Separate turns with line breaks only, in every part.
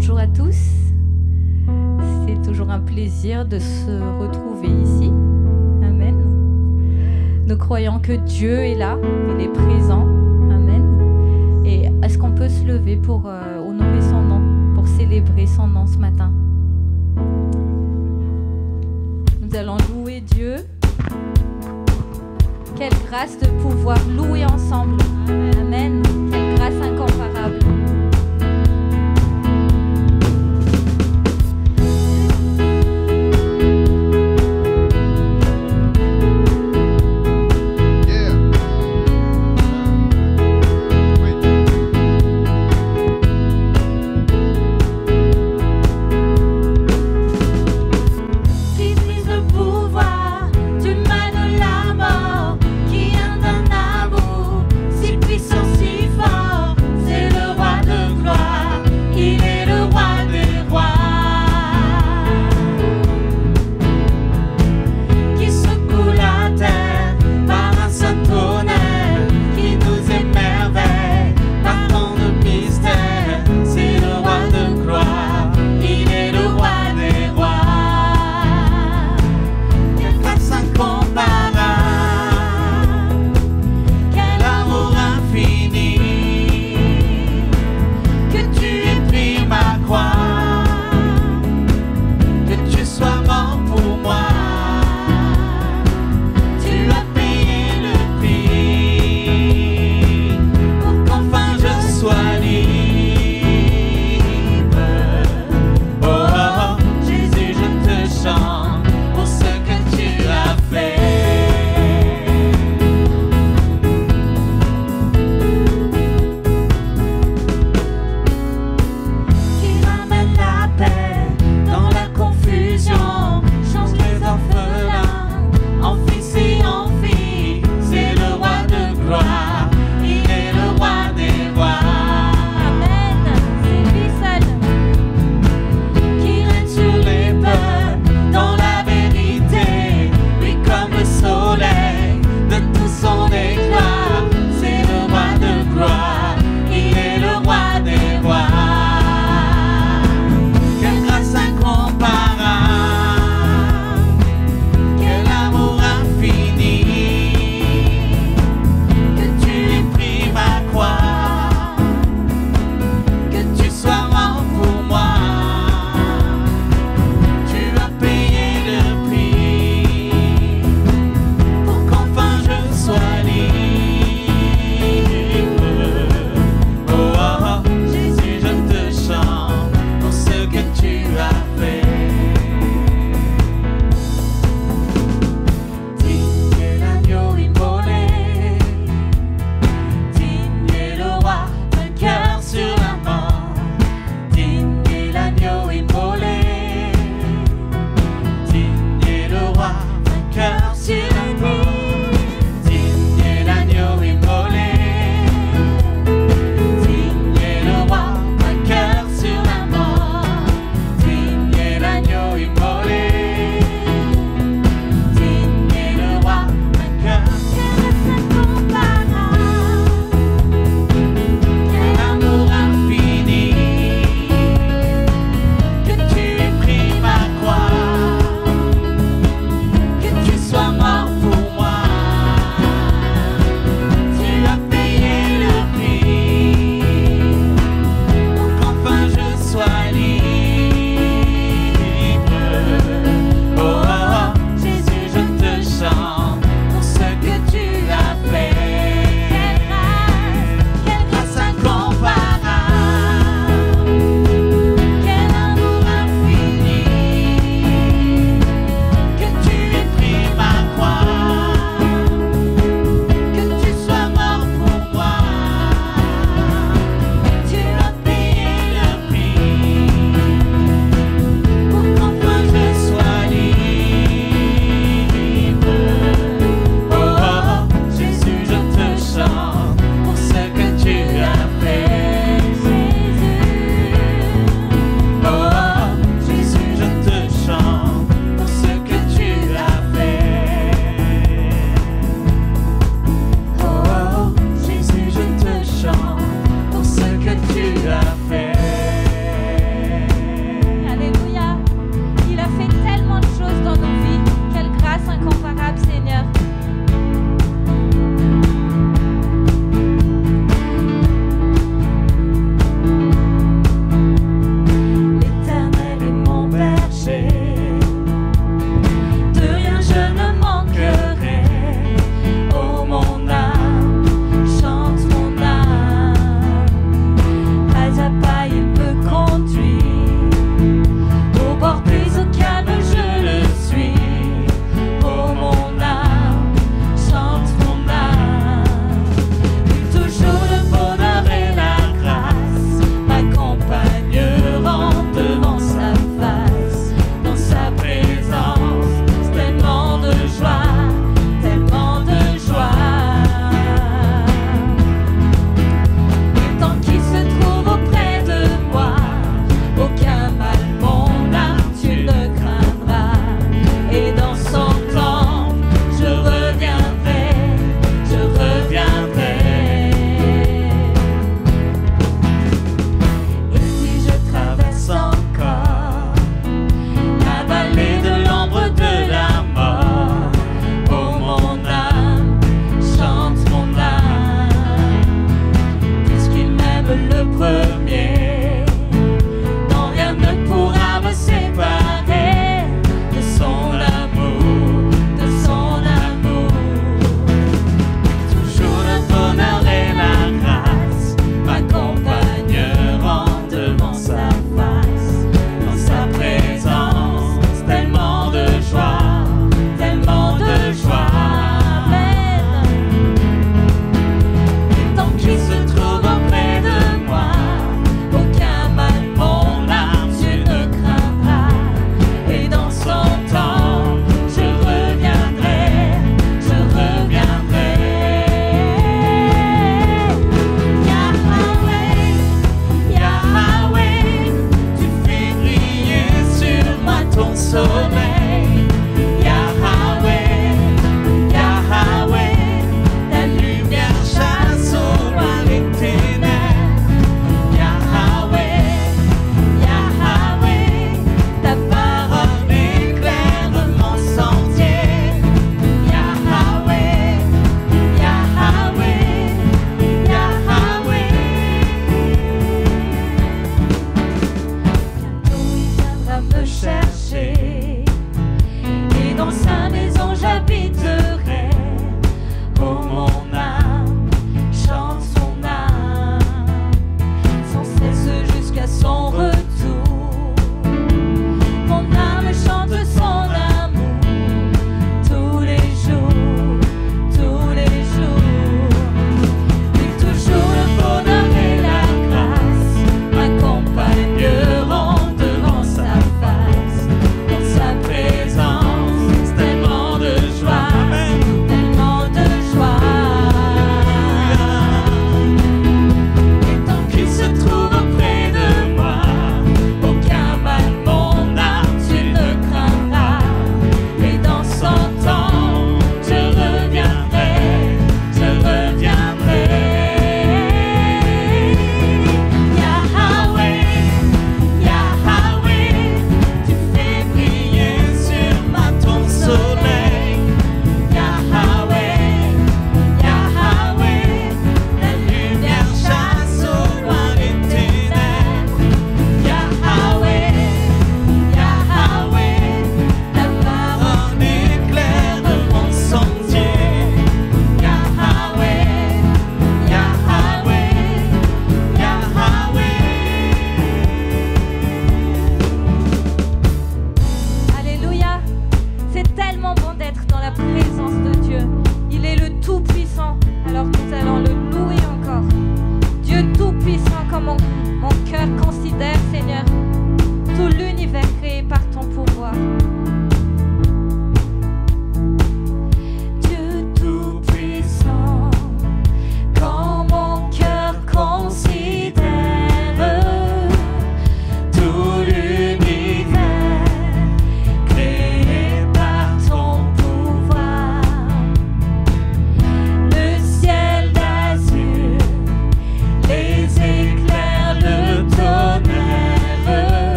Bonjour à tous, c'est toujours un plaisir de se retrouver ici. Amen. Nous croyons que Dieu est là, il est présent. Amen. Et est-ce qu'on peut se lever pour honorer son nom, pour célébrer son nom ce matin? Nous allons louer Dieu. Quelle grâce de pouvoir louer ensemble. Amen. Quelle grâce incomparable.
Si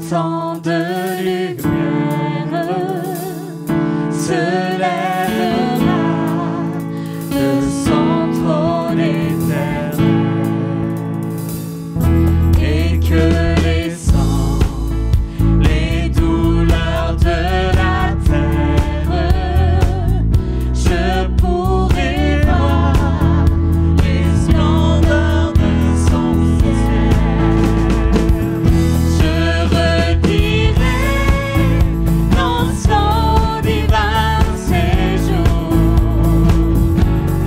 tant de lumière se lèvera de son trône éternel, et que les sangs, les douleurs de la terre, je pourrai voir les splendeurs de son ciel. Je redirai dans son divin séjour,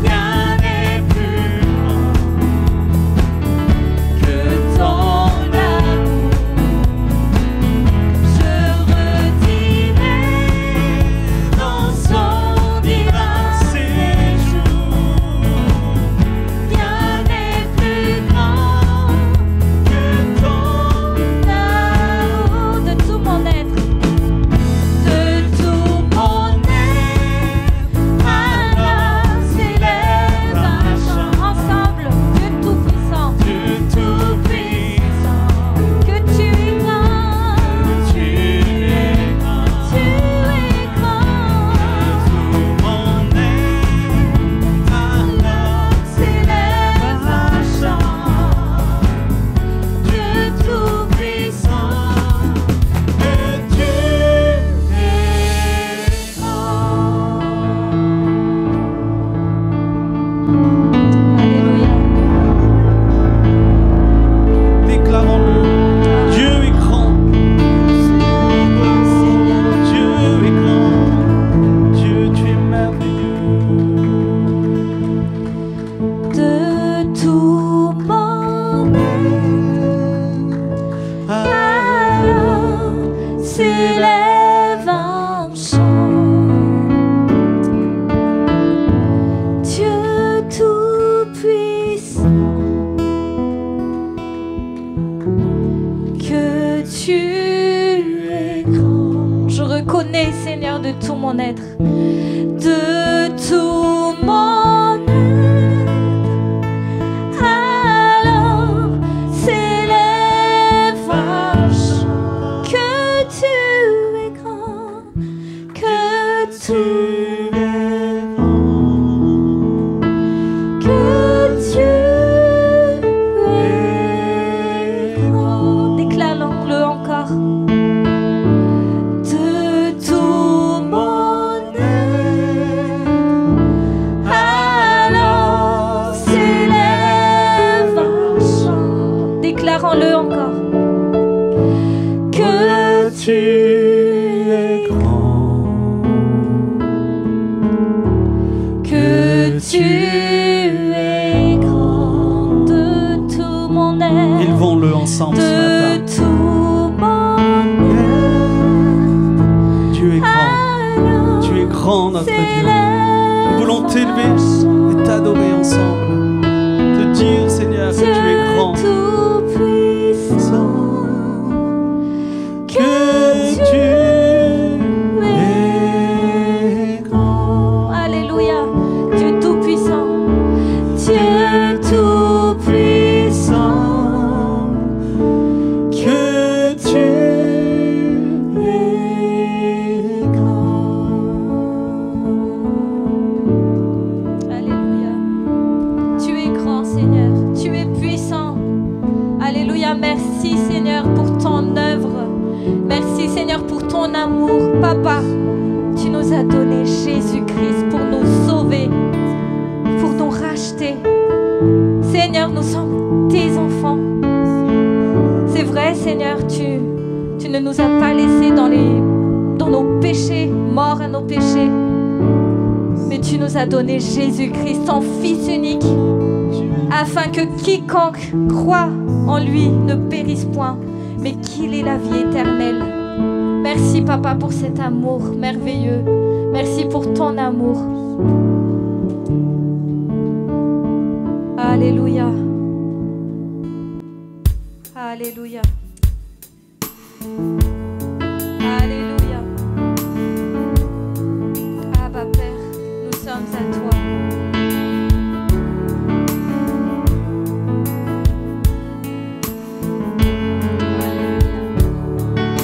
rien n'est plus grand que ton amour. Je redirai dans son divin séjour, rien n'est plus grand que ton
L'amour de tout mon être.
de tout mon être. Alors s'élève un chant,
Ensemble, Dieu Tout-Puissant,
Dieu tout-puissant,
que tu es grand,
tu es grand.
tu es grand.
Tout mon être, alors s'élève un chant, Dieu tout-puissant, que tu es
Alléluia.
Déclarons-le. Dieu est grand. Dieu est grand. Dieu, tu es merveilleux.
De tout mon être, alors s'élève un chant. Dieu Tout-Puissant, que tu es grand. Je reconnais, Seigneur, de tout mon être, de tout mon être, alors s'élève un chant. Que tu es grand, que tu
Tu es grand.
que Dieu est grand. Déclarons-le encore. De tout mon être, alors s'élève un chant. Déclarons-le encore. Que
Tu es grand.
Que tu es grand. De tout mon être.
Élevons-le ensemble ce
De
matin.
tout mon
Tu es grand.
être,
Tu es grand, notre Dieu.
s'élève
Nous voulons t'élever
un chant.
et t'adorer ensemble. Te dire, Seigneur, que tu es grand.
Dieu Tout-Puissant,
Que tu es grand.
Alléluia. Dieu Tout-Puissant, Dieu Tout-Puissant,
Que tu
es grand. Alléluia. Tu es grand, Seigneur. Tu es puissant. Alléluia. Merci, Seigneur, pour ton œuvre. Merci, Seigneur, pour ton amour. Papa, tu nous as donné Jésus-Christ pour nous sauver, pour nous racheter. Seigneur, nous sommes tes enfants. C'est vrai, Seigneur, tu ne nous as pas laissés dans nos péchés, morts à nos péchés. Mais tu nous as donné Jésus-Christ, ton Fils unique, afin que quiconque croit en lui ne périsse point, mais qu'il ait la vie éternelle. Merci, Papa, pour cet amour merveilleux. Merci pour ton amour. Alléluia. Alléluia. Alléluia. Abba Père, nous sommes à toi. Alléluia.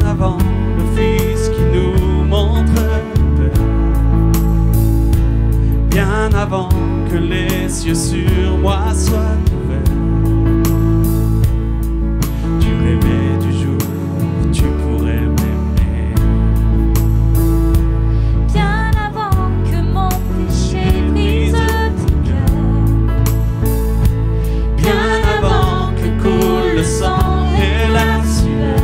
avant le Fils qui nous montre le Père, bien avant que les cieux sur moi soient ouverts. Tu rêvais du jour où tu pourrais m'aimer,
Bien avant que mon péché brise ton cœur,
bien avant que coule le sang et la sueur,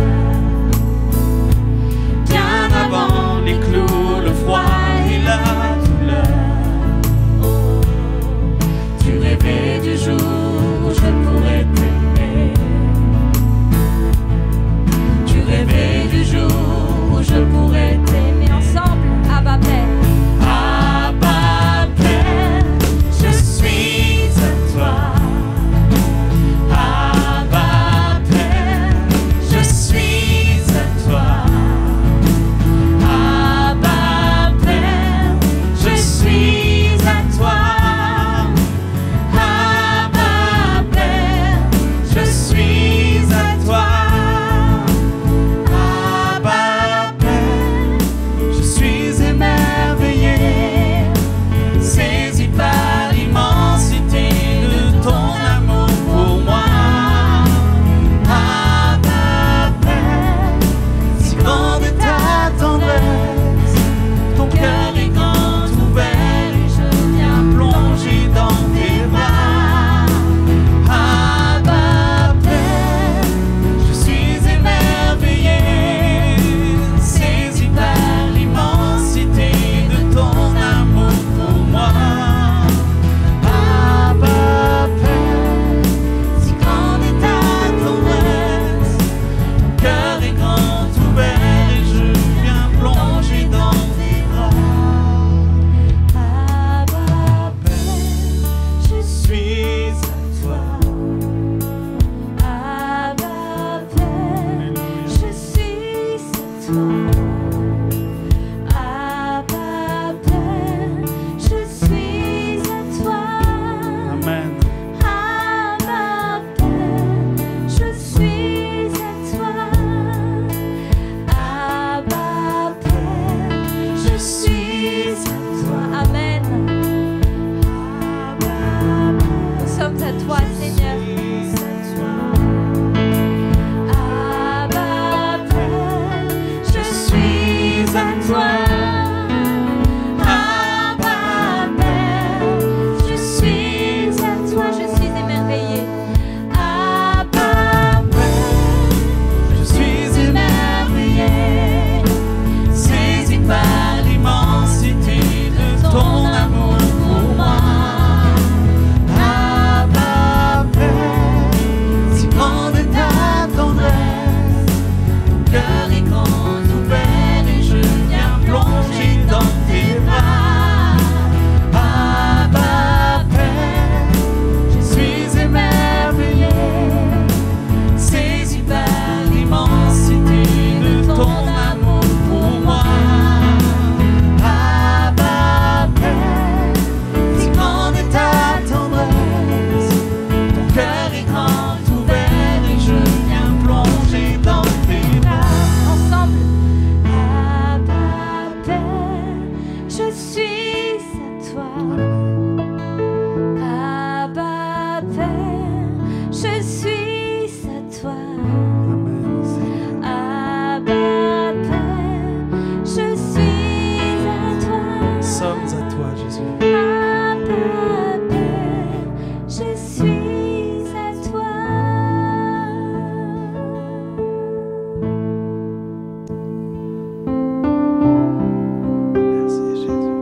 bien avant les clous, le froid et la douleur. Tu rêvais du jour où je pourrais t'aimer, tu rêvais du jour où je pourrais t'aimer.
ensemble, Abba Père.
Abba Père, je suis à toi. Abba Père, je suis à toi. Abba Père, je suis à toi. Abba Père, je suis à toi. Abba Père, je suis émerveillé, saisi par l'immensité de ton amour pour moi. Abba Père, si grande est ta tendresse, ton cœur est grand ouvert et je viens plonger dans tes bras. Abba Père, je suis émerveillé, saisi par l'immensité de ton amour pour moi. Abba Père, si grande est ta tendresse, ton cœur est grand ouvert et je viens plonger dans tes bras.
Abba Père, je
Je suis à toi.
Abba Père, je suis à toi. Abba Père, je suis à toi.
Amen.
Abba Père, je suis à toi. Abba Père, je suis à toi. Amen. Nous sommes à toi, Seigneur. Abba Père, je suis à toi. Abba Père, je suis à toi. Je suis émerveillée. Abba Père,
Je suis émerveillé, saisi par l'immensité de ton amour pour moi. Abba Père, si grande est ta tendresse, ton cœur est grand ouvert et je viens plonger dans tes bras. Abba Père, je suis émerveillé, saisi par l'immensité de ton amour pour moi. Abba Père, si grande est ta tendresse, ton cœur est grand ouvert et je viens plonger dans tes bras.
ensemble. Abba Père, je suis à toi. Abba Père, je suis à toi. Abba Père, je suis à toi.
Nous sommes à toi, Jésus.
Abba Père, je suis à toi.
Merci, Jésus.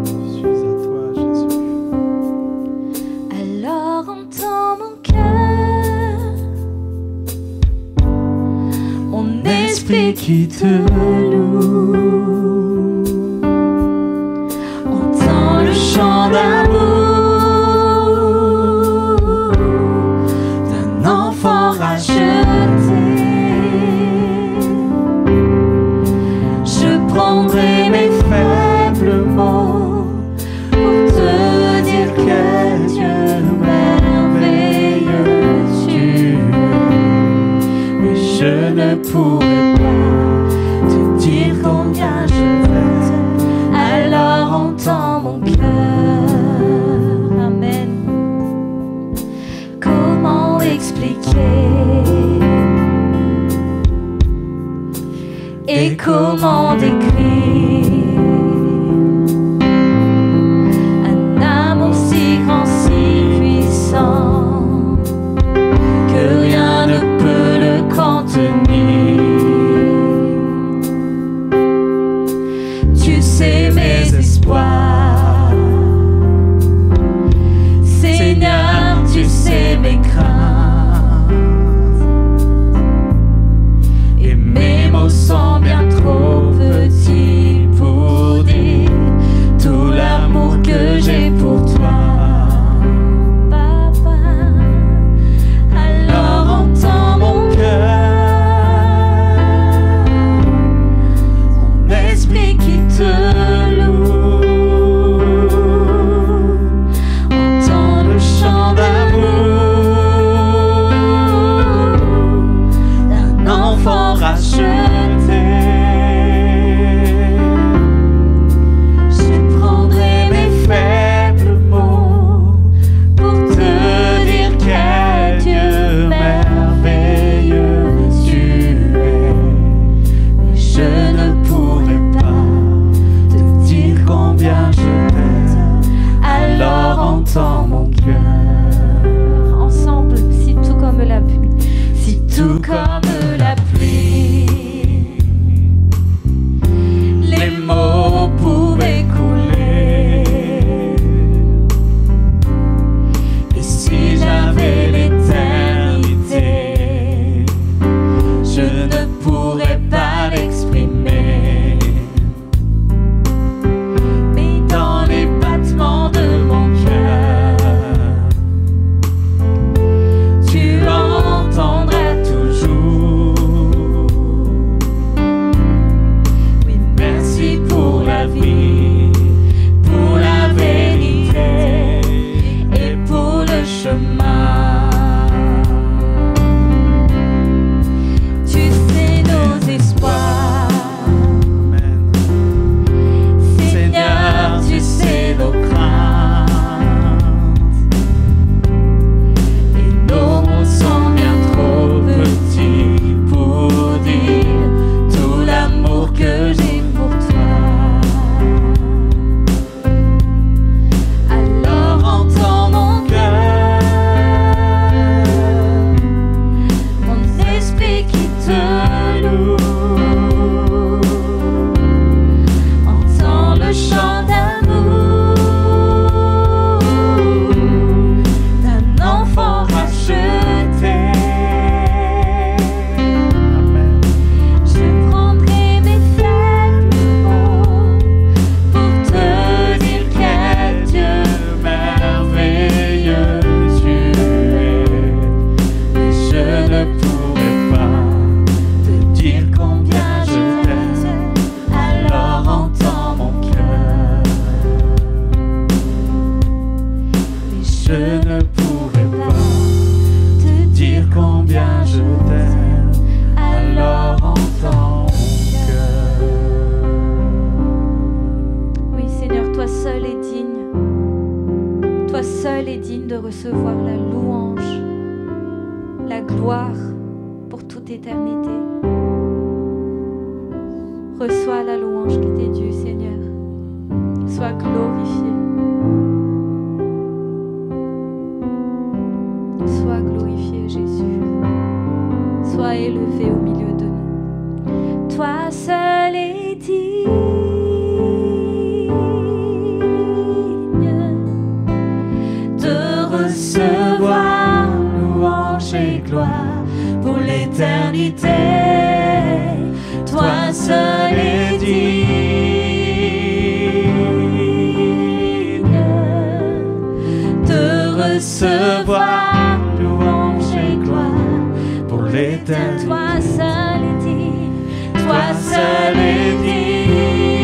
Je suis à toi, Jésus.
Alors entends mon cœur, mon esprit qui te loue. Entends le chant d'amour d'un enfant racheté.
prendrai mes faibles mots pour te dire quel Dieu merveilleux tu es. Mais je ne pourrai pas te dire combien je t'aime, alors entends mon cœur.
Amen.
Comment expliquer et comment décrire un amour si grand, si puissant que rien ne peut le contenir. Tu sais mes espoirs, Seigneur, tu sais mes craintes, et mes mots sont bien trop petits pour dire tout l'amour que j'ai pour toi, Papa. Alors entends mon cœur, mon esprit qui te loue. Entends le chant d'amour d'un enfant racheté. Je prendrai mes faibles mots pour te dire quel Dieu merveilleux tu es. Mais je ne pourrai pas te dire combien je t'aime, alors entends mon cœur.
Ensemble, si tout comme la pluie.
Si tout comme la pluie, les mots pouvaient couler, et si j'avais l'éternité, je ne pourrais pas l'exprimer. Mais dans les battements de mon cœur, tu entendras toujours. Oui, merci pour la vie, pour la vérité et pour le chemin. Tu sais nos espoirs, Seigneur, tu sais nos craintes, et nos mots sont bien trop petits pour dire tout l'amour que j'ai pour toi. Alors entends mon cœur, mon esprit qui te loue. Entends le chant d'amour d'un enfant racheté. Amen. Je prendrai mes faibles mots pour te dire quel Dieu merveilleux tu es. Mais je ne pourrai pas te dire combien je t'aime, alors entends mon cœur. Mais je ne pourrai pas te dire combien je t'aime, alors entends mon cœur.
Oui, Seigneur, toi seul es digne. Toi seul es digne de recevoir la louange, la gloire pour toute éternité. Reçois la louange qui t'est due, Seigneur. Sois glorifié. Sois glorifié, Jésus. Sois élevé au milieu de nous. Toi seul es digne
de recevoir louange et gloire pour l'éternité. Toi seul es digne de recevoir louange et gloire pour l'éternité.
Toi seul es digne.
Toi seul es digne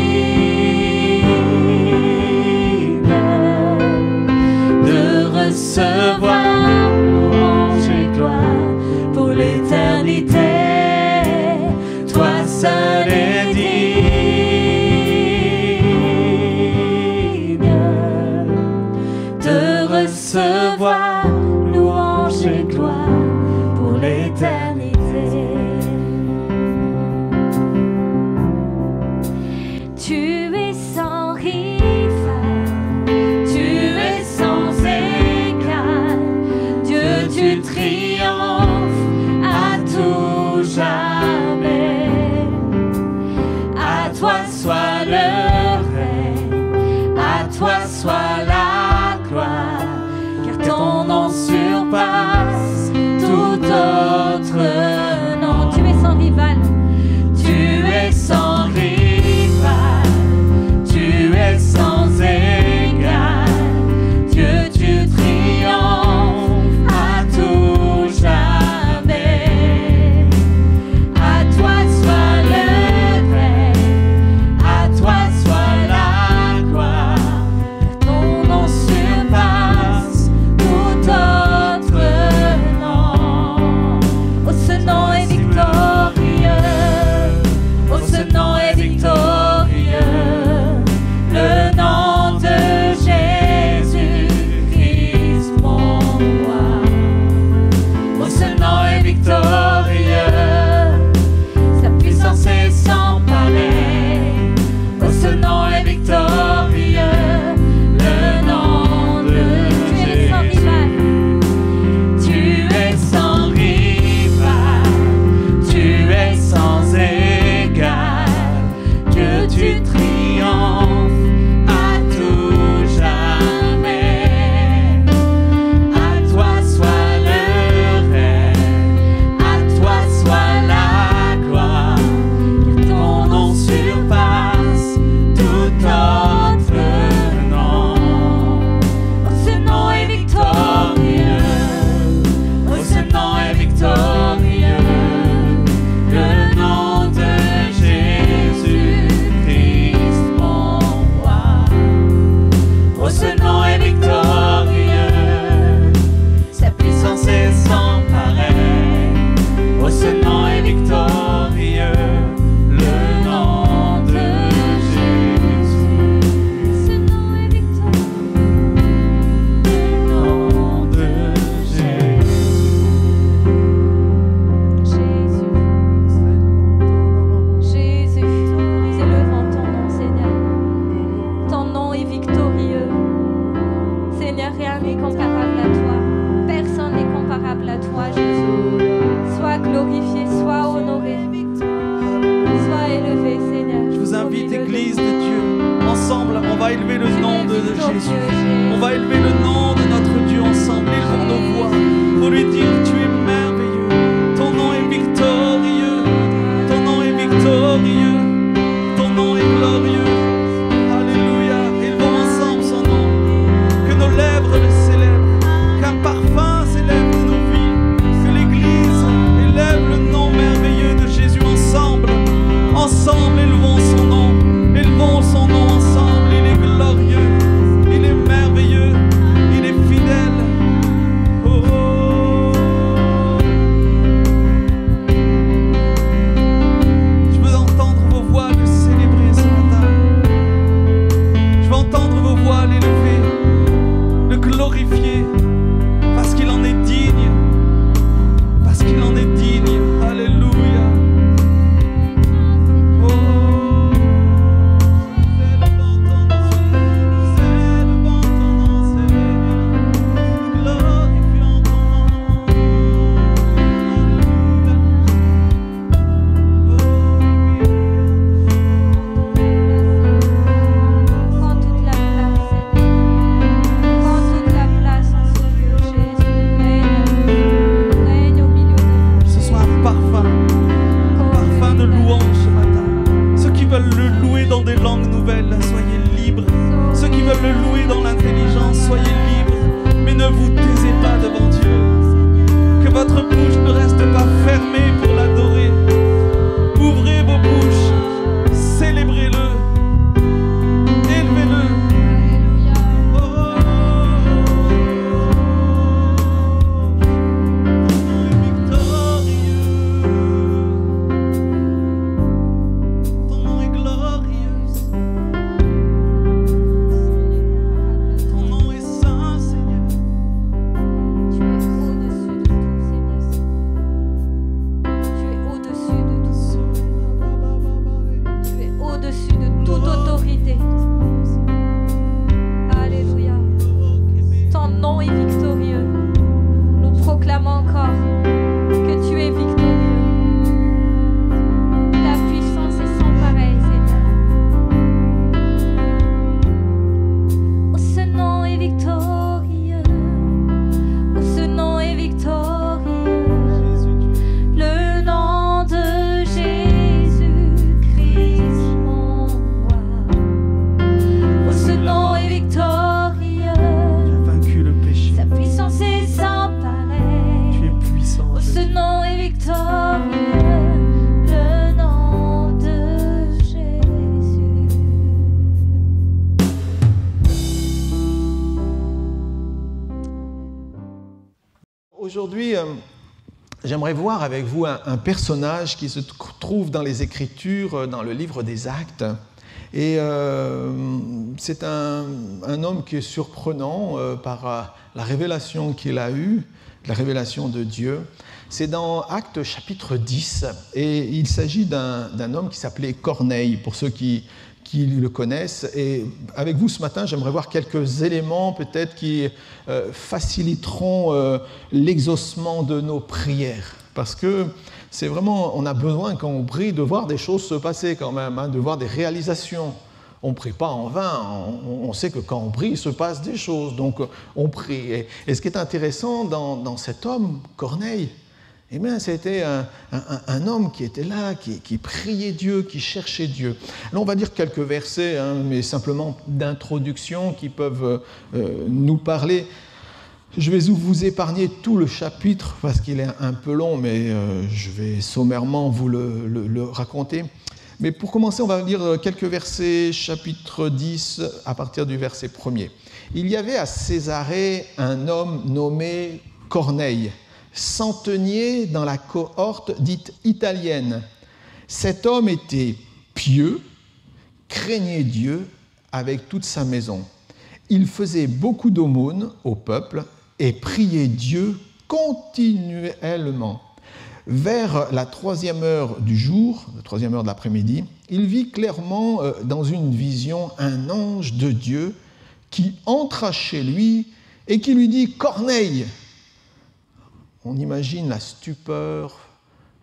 va élever le nom de
victorieux,
Jésus.
Jésus.
On va élever le nom de notre Dieu ensemble. Élevons nos voix pour lui dire tu es merveilleux. Ton nom est victorieux. Ton nom est victorieux. Ton nom est glorieux. Alléluia. Élevons ensemble son nom. Que nos lèvres le célèbrent. Qu'un parfum s'élève de nos vies. Que l'Église élève le nom merveilleux de Jésus ensemble. Ensemble, élevons son nom. Élevons son nom ensemble. Il est glorieux. Il est merveilleux. Il est fidèle. Oh, oh. Je veux entendre vos voix le célébrer ce matin. Je veux entendre vos voix l'élever, le glorifier, parce qu'il en est digne. Parce qu'il en est digne. Alléluia. Oh, c'est devant ton nom, c'est devant ton nom, Seigneur. Nous glorifions ton nom.
Prends toute la place, Seigneur. Prends toute la place en ce lieu, Jésus. Règne au milieu de nous.
Que ce soit un parfum de louange ce matin. Ceux qui veulent le louer dans des langues nouvelles, soyez libres. Ceux qui veulent le louer dans l'intelligence, soyez libres. Mais ne vous taisez pas devant Dieu. Que votre bouche ne reste pas fermée pour l'adorer. Ouvrez vos bouches, célébrez-le, élevez-le.
Alléluia.
Ton nom est glorieux, ton nom est saint, Seigneur.
Tu es au-dessus de tout, Seigneur. Tu es au-dessus de tout. Tu es au-dessus de toute autorité. Alléluia. Ton nom est victorieux. Nous proclamons encore que tu es victorieux. Ta puissance est sans pareil, Seigneur. Oh, ce nom est victorieux. Oh, ce nom est victorieux. Le nom de Jésus-Christ, mon roi. Oh, ce nom est victorieux.
Tu as vaincu le péché.
Sa puissance est sans pareil.
Tu es puissant.
Oh, ce nom est victorieux. Le nom de Jésus.
Aujourd'hui, j'aimerais voir avec vous un personnage qui se trouve dans les Écritures, dans le livre des Actes. Et c'est un homme qui est surprenant par la révélation qu'il a eue, la révélation de Dieu. C'est dans Actes chapitre 10, et il s'agit d'un homme qui s'appelait Corneille, pour ceux qui le connaissent. Et avec vous ce matin, j'aimerais voir quelques éléments peut-être qui faciliteront l'exaucement de nos prières. Parce que c'est vraiment, on a besoin quand on prie de voir des choses se passer quand même, hein, de voir des réalisations. On ne prie pas en vain, on sait que quand on prie, il se passe des choses, donc on prie. Et ce qui est intéressant dans cet homme, Corneille, eh bien, c'était un homme qui était là, qui priait Dieu, qui cherchait Dieu. Là, on va dire quelques versets, hein, mais simplement d'introduction qui peuvent nous parler. Je vais vous épargner tout le chapitre parce qu'il est un peu long, mais je vais sommairement vous le raconter. Mais pour commencer, on va lire quelques versets, chapitre 10, à partir du verset 1er. Il y avait à Césarée un homme nommé Corneille, centenier dans la cohorte dite italienne. Cet homme était pieux, craignait Dieu avec toute sa maison. Il faisait beaucoup d'aumônes au peuple et priait Dieu continuellement. Vers la 3e heure du jour, la 3e heure de l'après-midi, il vit clairement dans une vision un ange de Dieu qui entra chez lui et qui lui dit « Corneille !» On imagine la stupeur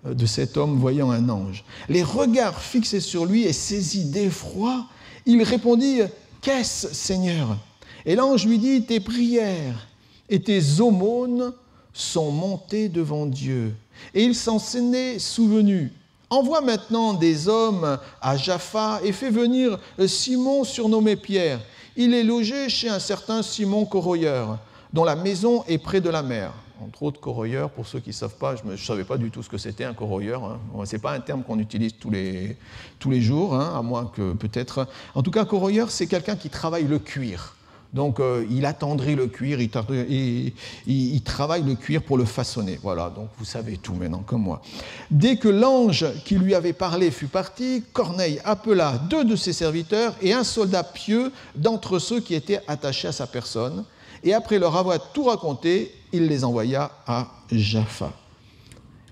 de cet homme voyant un ange. Les regards fixés sur lui et saisi d'effroi, il répondit qu'est-ce, Seigneur? Et l'ange lui dit, tes prières et tes aumônes sont montées devant Dieu. Et il s'en est souvenu. Envoie maintenant des hommes à Jaffa et fais venir Simon surnommé Pierre. Il est logé chez un certain Simon Corroyeur, dont la maison est près de la mer. Entre autres, corroyeur, pour ceux qui ne savent pas, je ne savais pas du tout ce que c'était un corroyeur. Hein. Ce n'est pas un terme qu'on utilise tous les jours, hein, à moins que peut-être... En tout cas, corroyeur, c'est quelqu'un qui travaille le cuir. Donc, il attendrit le cuir, il travaille le cuir pour le façonner. Voilà, donc vous savez tout maintenant, comme moi. Dès que l'ange qui lui avait parlé fut parti, Corneille appela 2 de ses serviteurs et un soldat pieux d'entre ceux qui étaient attachés à sa personne. Et après leur avoir tout raconté, il les envoya à Jaffa.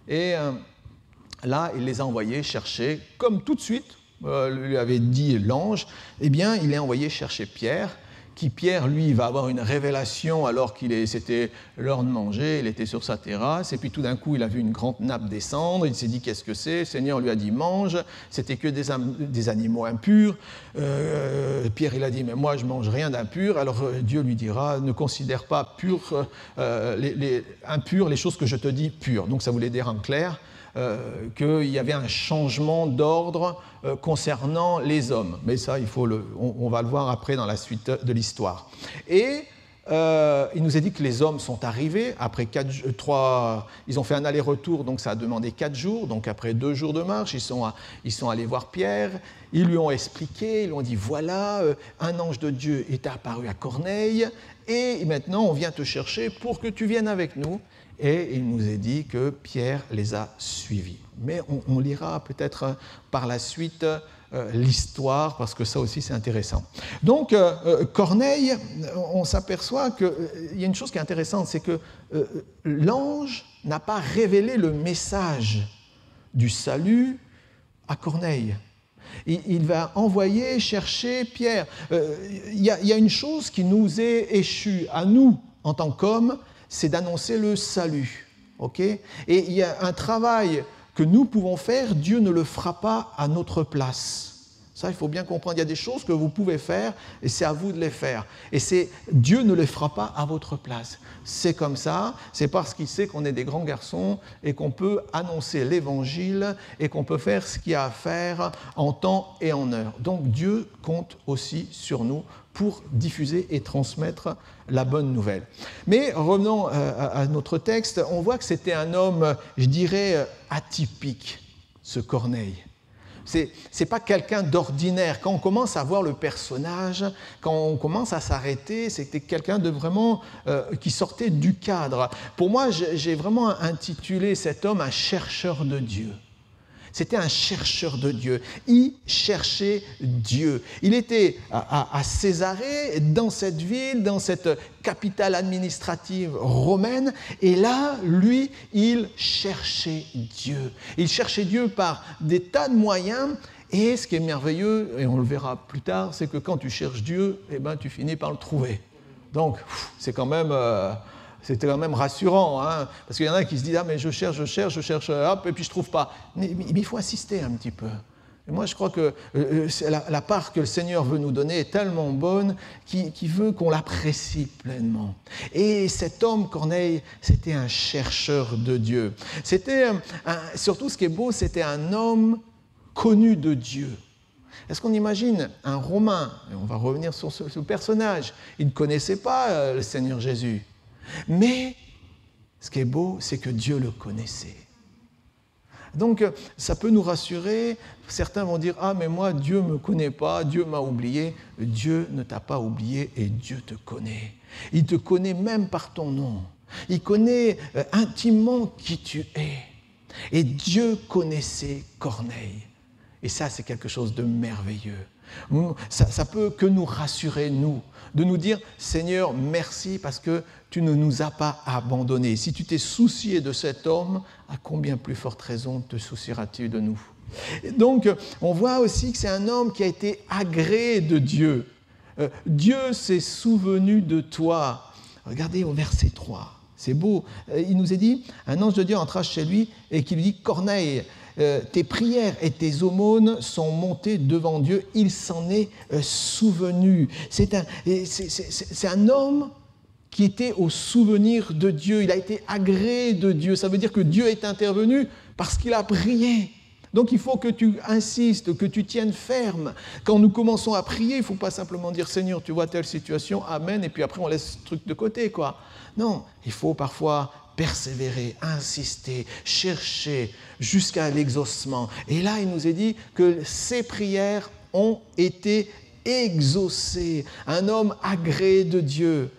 Et là, il les a envoyés chercher, comme tout de suite, lui avait dit l'ange, eh bien, il est envoyé chercher Pierre, qui Pierre, lui, va avoir une révélation alors c'était l'heure de manger, il était sur sa terrasse, et puis tout d'un coup, il a vu une grande nappe descendre, il s'est dit, qu'est-ce que c'est? Le Seigneur lui a dit, mange, c'était que des animaux impurs. Pierre, il a dit, mais moi, je ne mange rien d'impur. Alors Dieu lui dira, ne considère pas impures les choses que je te dis pures. Donc ça voulait dire en clair qu'il y avait un changement d'ordre concernant les hommes. Mais ça, on va le voir après dans la suite de l'histoire. Et il nous a dit que les hommes sont arrivés, après ils ont fait un aller-retour, donc ça a demandé 4 jours, donc après 2 jours de marche, ils sont allés voir Pierre, ils lui ont expliqué, ils lui ont dit, voilà, un ange de Dieu est apparu à Corneille, et maintenant on vient te chercher pour que tu viennes avec nous. Et il nous est dit que Pierre les a suivis. Mais on lira peut-être par la suite l'histoire, parce que ça aussi c'est intéressant. Donc Corneille, on s'aperçoit qu'il y a une chose qui est intéressante, c'est que l'ange n'a pas révélé le message du salut à Corneille. Il va envoyer chercher Pierre. Il y a une chose qui nous est échue à nous en tant qu'hommes, c'est d'annoncer le salut. Okay? Et il y a un travail que nous pouvons faire, Dieu ne le fera pas à notre place. Ça, il faut bien comprendre. Il y a des choses que vous pouvez faire et c'est à vous de les faire. Et Dieu ne les fera pas à votre place. C'est comme ça, c'est parce qu'il sait qu'on est des grands garçons et qu'on peut annoncer l'Évangile et qu'on peut faire ce qu'il y a à faire en temps et en heure. Donc Dieu compte aussi sur nous pour diffuser et transmettre la bonne nouvelle. Mais revenons à notre texte, on voit que c'était un homme, je dirais, atypique, ce Corneille. C'est pas quelqu'un d'ordinaire. Quand on commence à voir le personnage, quand on commence à s'arrêter, c'était quelqu'un de vraiment qui sortait du cadre. Pour moi, j'ai vraiment intitulé cet homme un chercheur de Dieu. C'était un chercheur de Dieu. Il cherchait Dieu. Il était à Césarée, dans cette ville, dans cette capitale administrative romaine. Et là, lui, il cherchait Dieu. Il cherchait Dieu par des tas de moyens. Et ce qui est merveilleux, et on le verra plus tard, c'est que quand tu cherches Dieu, eh ben, tu finis par le trouver. Donc, c'est quand même... C'était quand même rassurant, hein, parce qu'il y en a qui se disent « Ah, mais je cherche, hop, et puis je ne trouve pas. » Mais il faut insister un petit peu. Et moi, je crois que la part que le Seigneur veut nous donner est tellement bonne qu'il veut qu'on l'apprécie pleinement. Et cet homme, Corneille, c'était un chercheur de Dieu. Surtout, ce qui est beau, c'était un homme connu de Dieu. Est-ce qu'on imagine un Romain, et on va revenir sur ce personnage, il ne connaissait pas le Seigneur Jésus. Mais ce qui est beau, c'est que Dieu le connaissait. Donc, ça peut nous rassurer. Certains vont dire « Ah, mais moi, Dieu ne me connaît pas, Dieu m'a oublié. » Dieu ne t'a pas oublié et Dieu te connaît. Il te connaît même par ton nom. Il connaît intimement qui tu es. Et Dieu connaissait Corneille. Et ça, c'est quelque chose de merveilleux. Ça peut que nous rassurer, nous, de nous dire « Seigneur, merci parce que tu ne nous as pas abandonnés. Si tu t'es soucié de cet homme, à combien plus forte raison te soucieras-tu de nous ?» Donc, on voit aussi que c'est un homme qui a été agréé de Dieu. Dieu s'est souvenu de toi. Regardez au verset 3. C'est beau. Il nous est dit, un ange de Dieu entra chez lui et qui lui dit « Corneille ». tes prières et tes aumônes sont montées devant Dieu, il s'en est souvenu. C'est un homme qui était au souvenir de Dieu, il a été agréé de Dieu. Ça veut dire que Dieu est intervenu parce qu'il a prié. Donc il faut que tu insistes, que tu tiennes ferme. Quand nous commençons à prier, il ne faut pas simplement dire « Seigneur, tu vois telle situation, Amen », et puis après on laisse ce truc de côté, quoi. Non, il faut parfois persévérer, insister, chercher jusqu'à l'exaucement. Et là, il nous est dit que ces prières ont été exaucées. Un homme agréé de Dieu.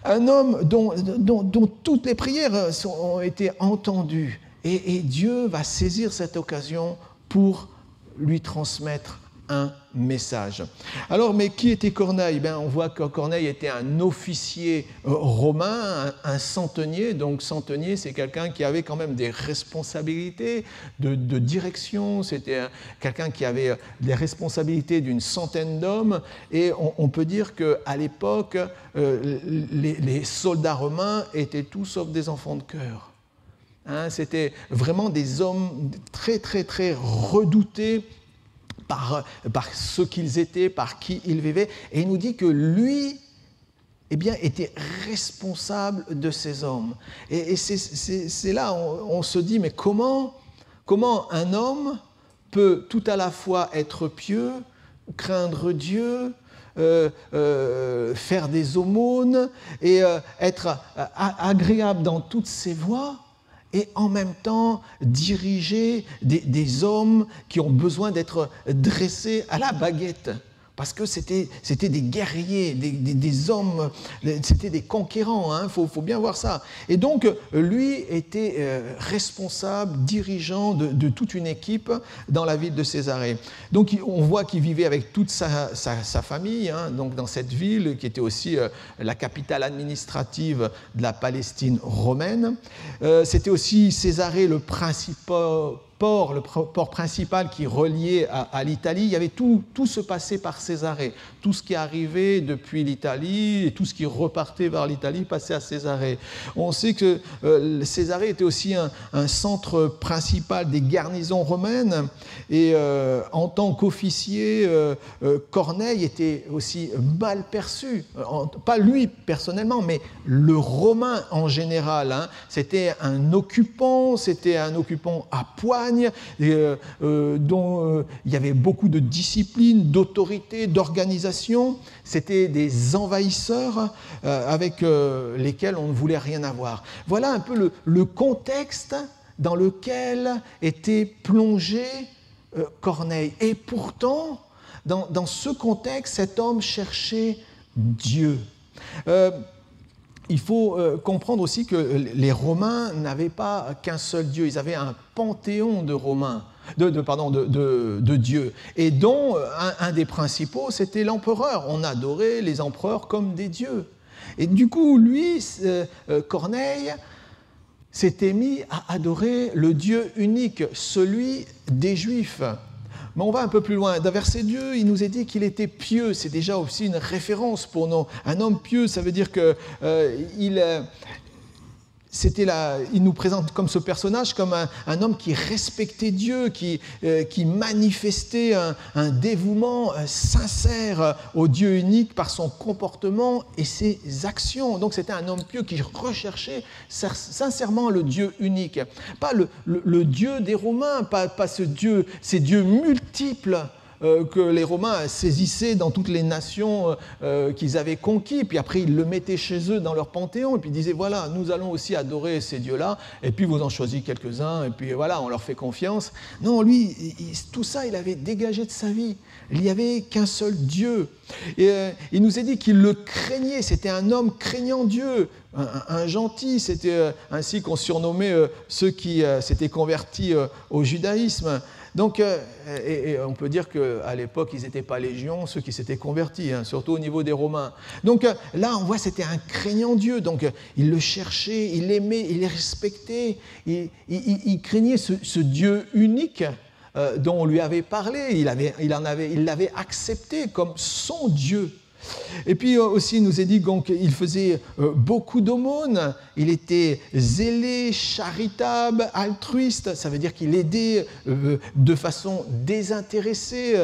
Un homme dont toutes les prières ont été entendues. Et Dieu va saisir cette occasion pour lui transmettre un message. Alors, mais qui était Corneille ? On voit que Corneille était un officier romain, un centenier. Donc, centenier, c'est quelqu'un qui avait quand même des responsabilités de direction. C'était quelqu'un qui avait des responsabilités d'une centaine d'hommes. Et on peut dire qu'à l'époque, les soldats romains étaient tous sauf des enfants de cœur. C'était vraiment des hommes très, très, très redoutés par ce qu'ils étaient, par qui ils vivaient. Et il nous dit que lui, était responsable de ces hommes. Et c'est là on se dit, mais comment un homme peut tout à la fois être pieux, craindre Dieu, faire des aumônes et être agréable dans toutes ses voies, et en même temps diriger des hommes qui ont besoin d'être dressés à la baguette. Parce que c'était des guerriers, des hommes, c'était des conquérants, faut bien voir ça. Et donc, lui était responsable, dirigeant de toute une équipe dans la ville de Césarée. Donc, on voit qu'il vivait avec toute sa famille, donc dans cette ville qui était aussi la capitale administrative de la Palestine romaine. C'était aussi Césarée le port principal qui reliait à l'Italie. Il y avait tout se passait par Césarée. Tout ce qui arrivait depuis l'Italie et tout ce qui repartait vers l'Italie passait à Césarée. On sait que Césarée était aussi un centre principal des garnisons romaines et en tant qu'officier, Corneille était aussi mal perçu. Pas lui personnellement, mais le Romain en général. C'était un occupant à poigne, dont il y avait beaucoup de discipline, d'autorité, d'organisation. C'était des envahisseurs avec lesquels on ne voulait rien avoir. Voilà un peu le contexte dans lequel était plongé Corneille. Et pourtant, dans ce contexte, cet homme cherchait Dieu. Il faut comprendre aussi que les Romains n'avaient pas qu'un seul Dieu, ils avaient un panthéon de dieux, et dont un des principaux, c'était l'empereur. On adorait les empereurs comme des dieux. Et du coup, lui, Corneille, s'était mis à adorer le Dieu unique, celui des Juifs. Mais on va un peu plus loin. Dans verset 2, il nous est dit qu'il était pieux. C'est déjà aussi une référence pour nous. Un homme pieux, ça veut dire qu'il nous présente comme ce personnage, comme un homme qui respectait Dieu, qui manifestait un dévouement sincère au Dieu unique par son comportement et ses actions. Donc c'était un homme pieux qui recherchait sincèrement le Dieu unique. Pas le Dieu des Romains, pas ces dieux multiples que les Romains saisissaient dans toutes les nations qu'ils avaient conquis, puis après ils le mettaient chez eux dans leur panthéon, et puis ils disaient voilà, nous allons aussi adorer ces dieux-là, et puis vous en choisissez quelques-uns, et puis voilà, on leur fait confiance. Non, lui, tout ça, il avait dégagé de sa vie. Il n'y avait qu'un seul Dieu. Et il nous est dit qu'il le craignait, c'était un homme craignant Dieu, un gentil, c'était ainsi qu'on surnommait ceux qui s'étaient convertis au judaïsme. Donc, et on peut dire qu'à l'époque, ils n'étaient pas légion, ceux qui s'étaient convertis, surtout au niveau des Romains. Donc là, on voit c'était un craignant Dieu. Donc, il le cherchait, il l'aimait, il le respectait, il craignait ce Dieu unique dont on lui avait parlé. Il l'avait accepté comme son Dieu. Et puis aussi, il nous est dit qu'il faisait beaucoup d'aumônes, il était zélé, charitable, altruiste, ça veut dire qu'il aidait de façon désintéressée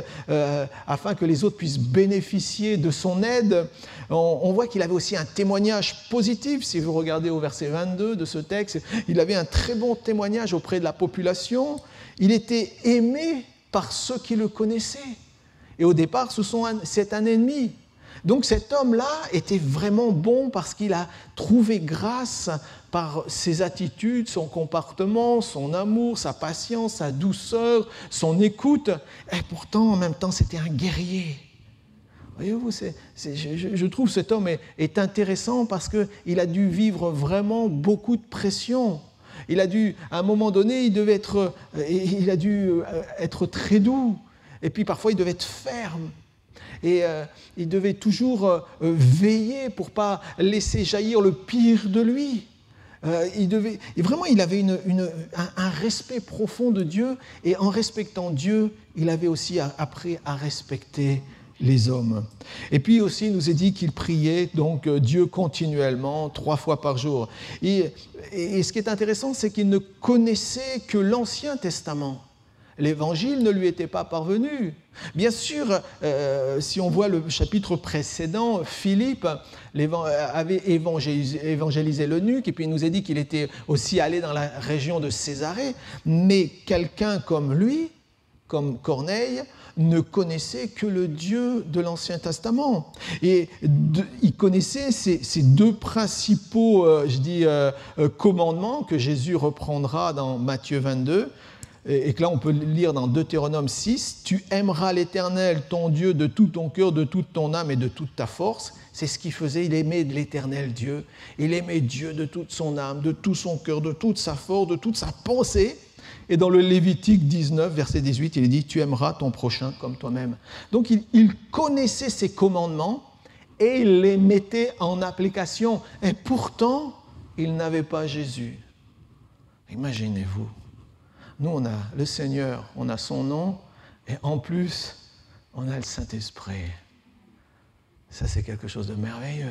afin que les autres puissent bénéficier de son aide. On voit qu'il avait aussi un témoignage positif, si vous regardez au verset 22 de ce texte, il avait un très bon témoignage auprès de la population, il était aimé par ceux qui le connaissaient. Et au départ, c'est un ennemi. Donc cet homme-là était vraiment bon parce qu'il a trouvé grâce par ses attitudes, son comportement, son amour, sa patience, sa douceur, son écoute. Et pourtant, en même temps, c'était un guerrier. Voyez-vous, je trouve cet homme est intéressant parce qu'il a dû vivre vraiment beaucoup de pression. Il a dû, à un moment donné, il a dû être très doux. Et puis parfois, il devait être ferme. Et il devait toujours veiller pour ne pas laisser jaillir le pire de lui. Il avait un respect profond de Dieu, et en respectant Dieu, il avait aussi appris à respecter les hommes. Et puis aussi, il nous est dit qu'il priait donc Dieu continuellement, 3 fois par jour. Et ce qui est intéressant, c'est qu'il ne connaissait que l'Ancien Testament. L'Évangile ne lui était pas parvenu. Bien sûr, si on voit le chapitre précédent, Philippe avait évangélisé l'eunuque, et puis il nous a dit qu'il était aussi allé dans la région de Césarée, mais quelqu'un comme lui, comme Corneille, ne connaissait que le Dieu de l'Ancien Testament. Et il connaissait ces 2 principaux commandements que Jésus reprendra dans Matthieu 22, et que là on peut lire dans Deutéronome 6, « Tu aimeras l'Éternel, ton Dieu, de tout ton cœur, de toute ton âme et de toute ta force. » C'est ce qu'il faisait, il aimait l'Éternel Dieu. Il aimait Dieu de toute son âme, de tout son cœur, de toute sa force, de toute sa pensée. Et dans le Lévitique 19, verset 18, il est dit « Tu aimeras ton prochain comme toi-même. » Donc il connaissait ces commandements et il les mettait en application. Et pourtant, il n'avait pas Jésus. Imaginez-vous. Nous, on a le Seigneur, on a son nom, et en plus, on a le Saint-Esprit. Ça, c'est quelque chose de merveilleux.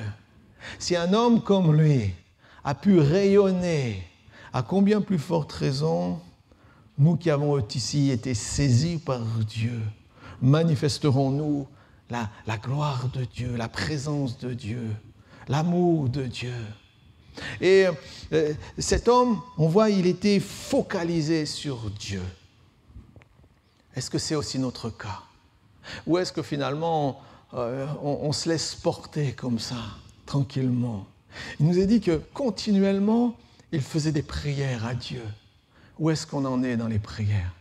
Si un homme comme lui a pu rayonner, à combien plus forte raison, nous qui avons ici été saisis par Dieu, manifesterons-nous la gloire de Dieu, la présence de Dieu, l'amour de Dieu. Et cet homme, on voit, il était focalisé sur Dieu. Est-ce que c'est aussi notre cas? Ou est-ce que finalement, on se laisse porter comme ça, tranquillement? Il nous a dit que continuellement, il faisait des prières à Dieu. Où est-ce qu'on en est dans les prières?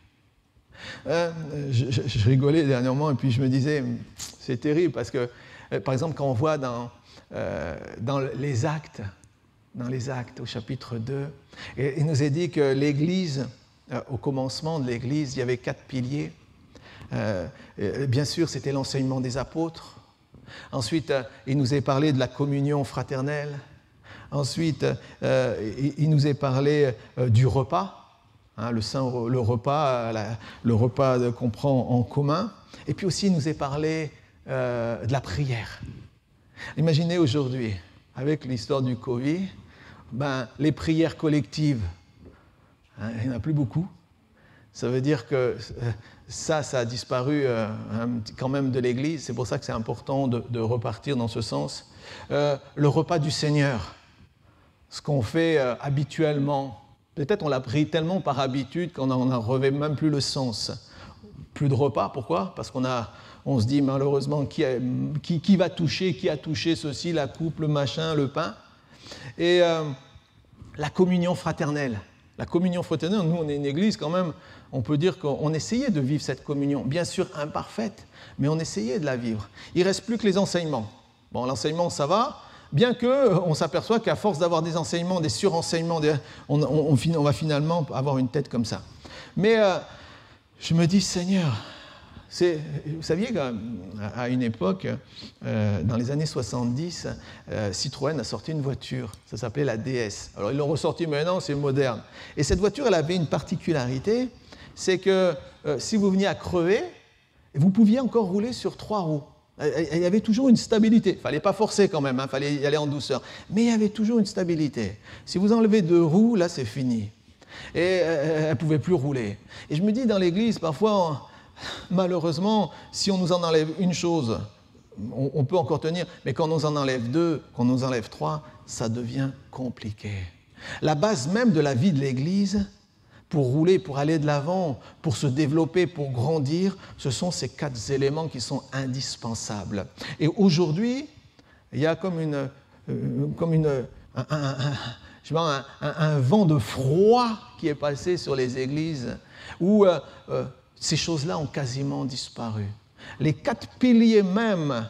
Je rigolais dernièrement et puis je me disais, c'est terrible parce que, par exemple, quand on voit dans les Actes, au chapitre 2, il nous est dit que l'Église, au commencement de l'Église, il y avait 4 piliers. Bien sûr, c'était l'enseignement des apôtres. Ensuite, il nous est parlé de la communion fraternelle. Ensuite, il nous est parlé du repas. Le repas qu'on prend en commun. Et puis aussi, il nous est parlé de la prière. Imaginez aujourd'hui, avec l'histoire du Covid, les prières collectives, il n'y en a plus beaucoup. Ça veut dire que ça a disparu quand même de l'Église. C'est pour ça que c'est important de repartir dans ce sens. Le repas du Seigneur, ce qu'on fait habituellement. Peut-être on l'a pris tellement par habitude qu'on n'en revêt même plus le sens. Plus de repas, pourquoi? Parce on se dit malheureusement qui va toucher, qui a touché ceci, la coupe, le machin, le pain. Et la communion fraternelle. La communion fraternelle, nous on est une église quand même, on peut dire qu'on essayait de vivre cette communion, bien sûr imparfaite, mais on essayait de la vivre. Il ne reste plus que les enseignements. Bon, l'enseignement ça va, bien qu'on s'aperçoit qu'à force d'avoir des enseignements, des surenseignements, on va finalement avoir une tête comme ça. Mais je me dis, Seigneur, vous saviez qu'à une époque, dans les années 70, Citroën a sorti une voiture, ça s'appelait la DS. Alors ils l'ont ressortie maintenant, c'est moderne. Et cette voiture, elle avait une particularité, c'est que si vous veniez à crever, vous pouviez encore rouler sur 3 roues. Il y avait toujours une stabilité. Il ne fallait pas forcer quand même, il fallait y aller en douceur. Mais il y avait toujours une stabilité. Si vous enlevez 2 roues, là, c'est fini. Et elle ne pouvait plus rouler. Et je me dis, dans l'Église, parfois, malheureusement, si on nous en enlève une chose, on peut encore tenir, mais quand on nous en enlève 2, quand on nous enlève 3, ça devient compliqué. La base même de la vie de l'Église, pour rouler, pour aller de l'avant, pour se développer, pour grandir, ce sont ces 4 éléments qui sont indispensables. Et aujourd'hui, il y a comme un vent de froid qui est passé sur les églises où ces choses-là ont quasiment disparu. Les 4 piliers même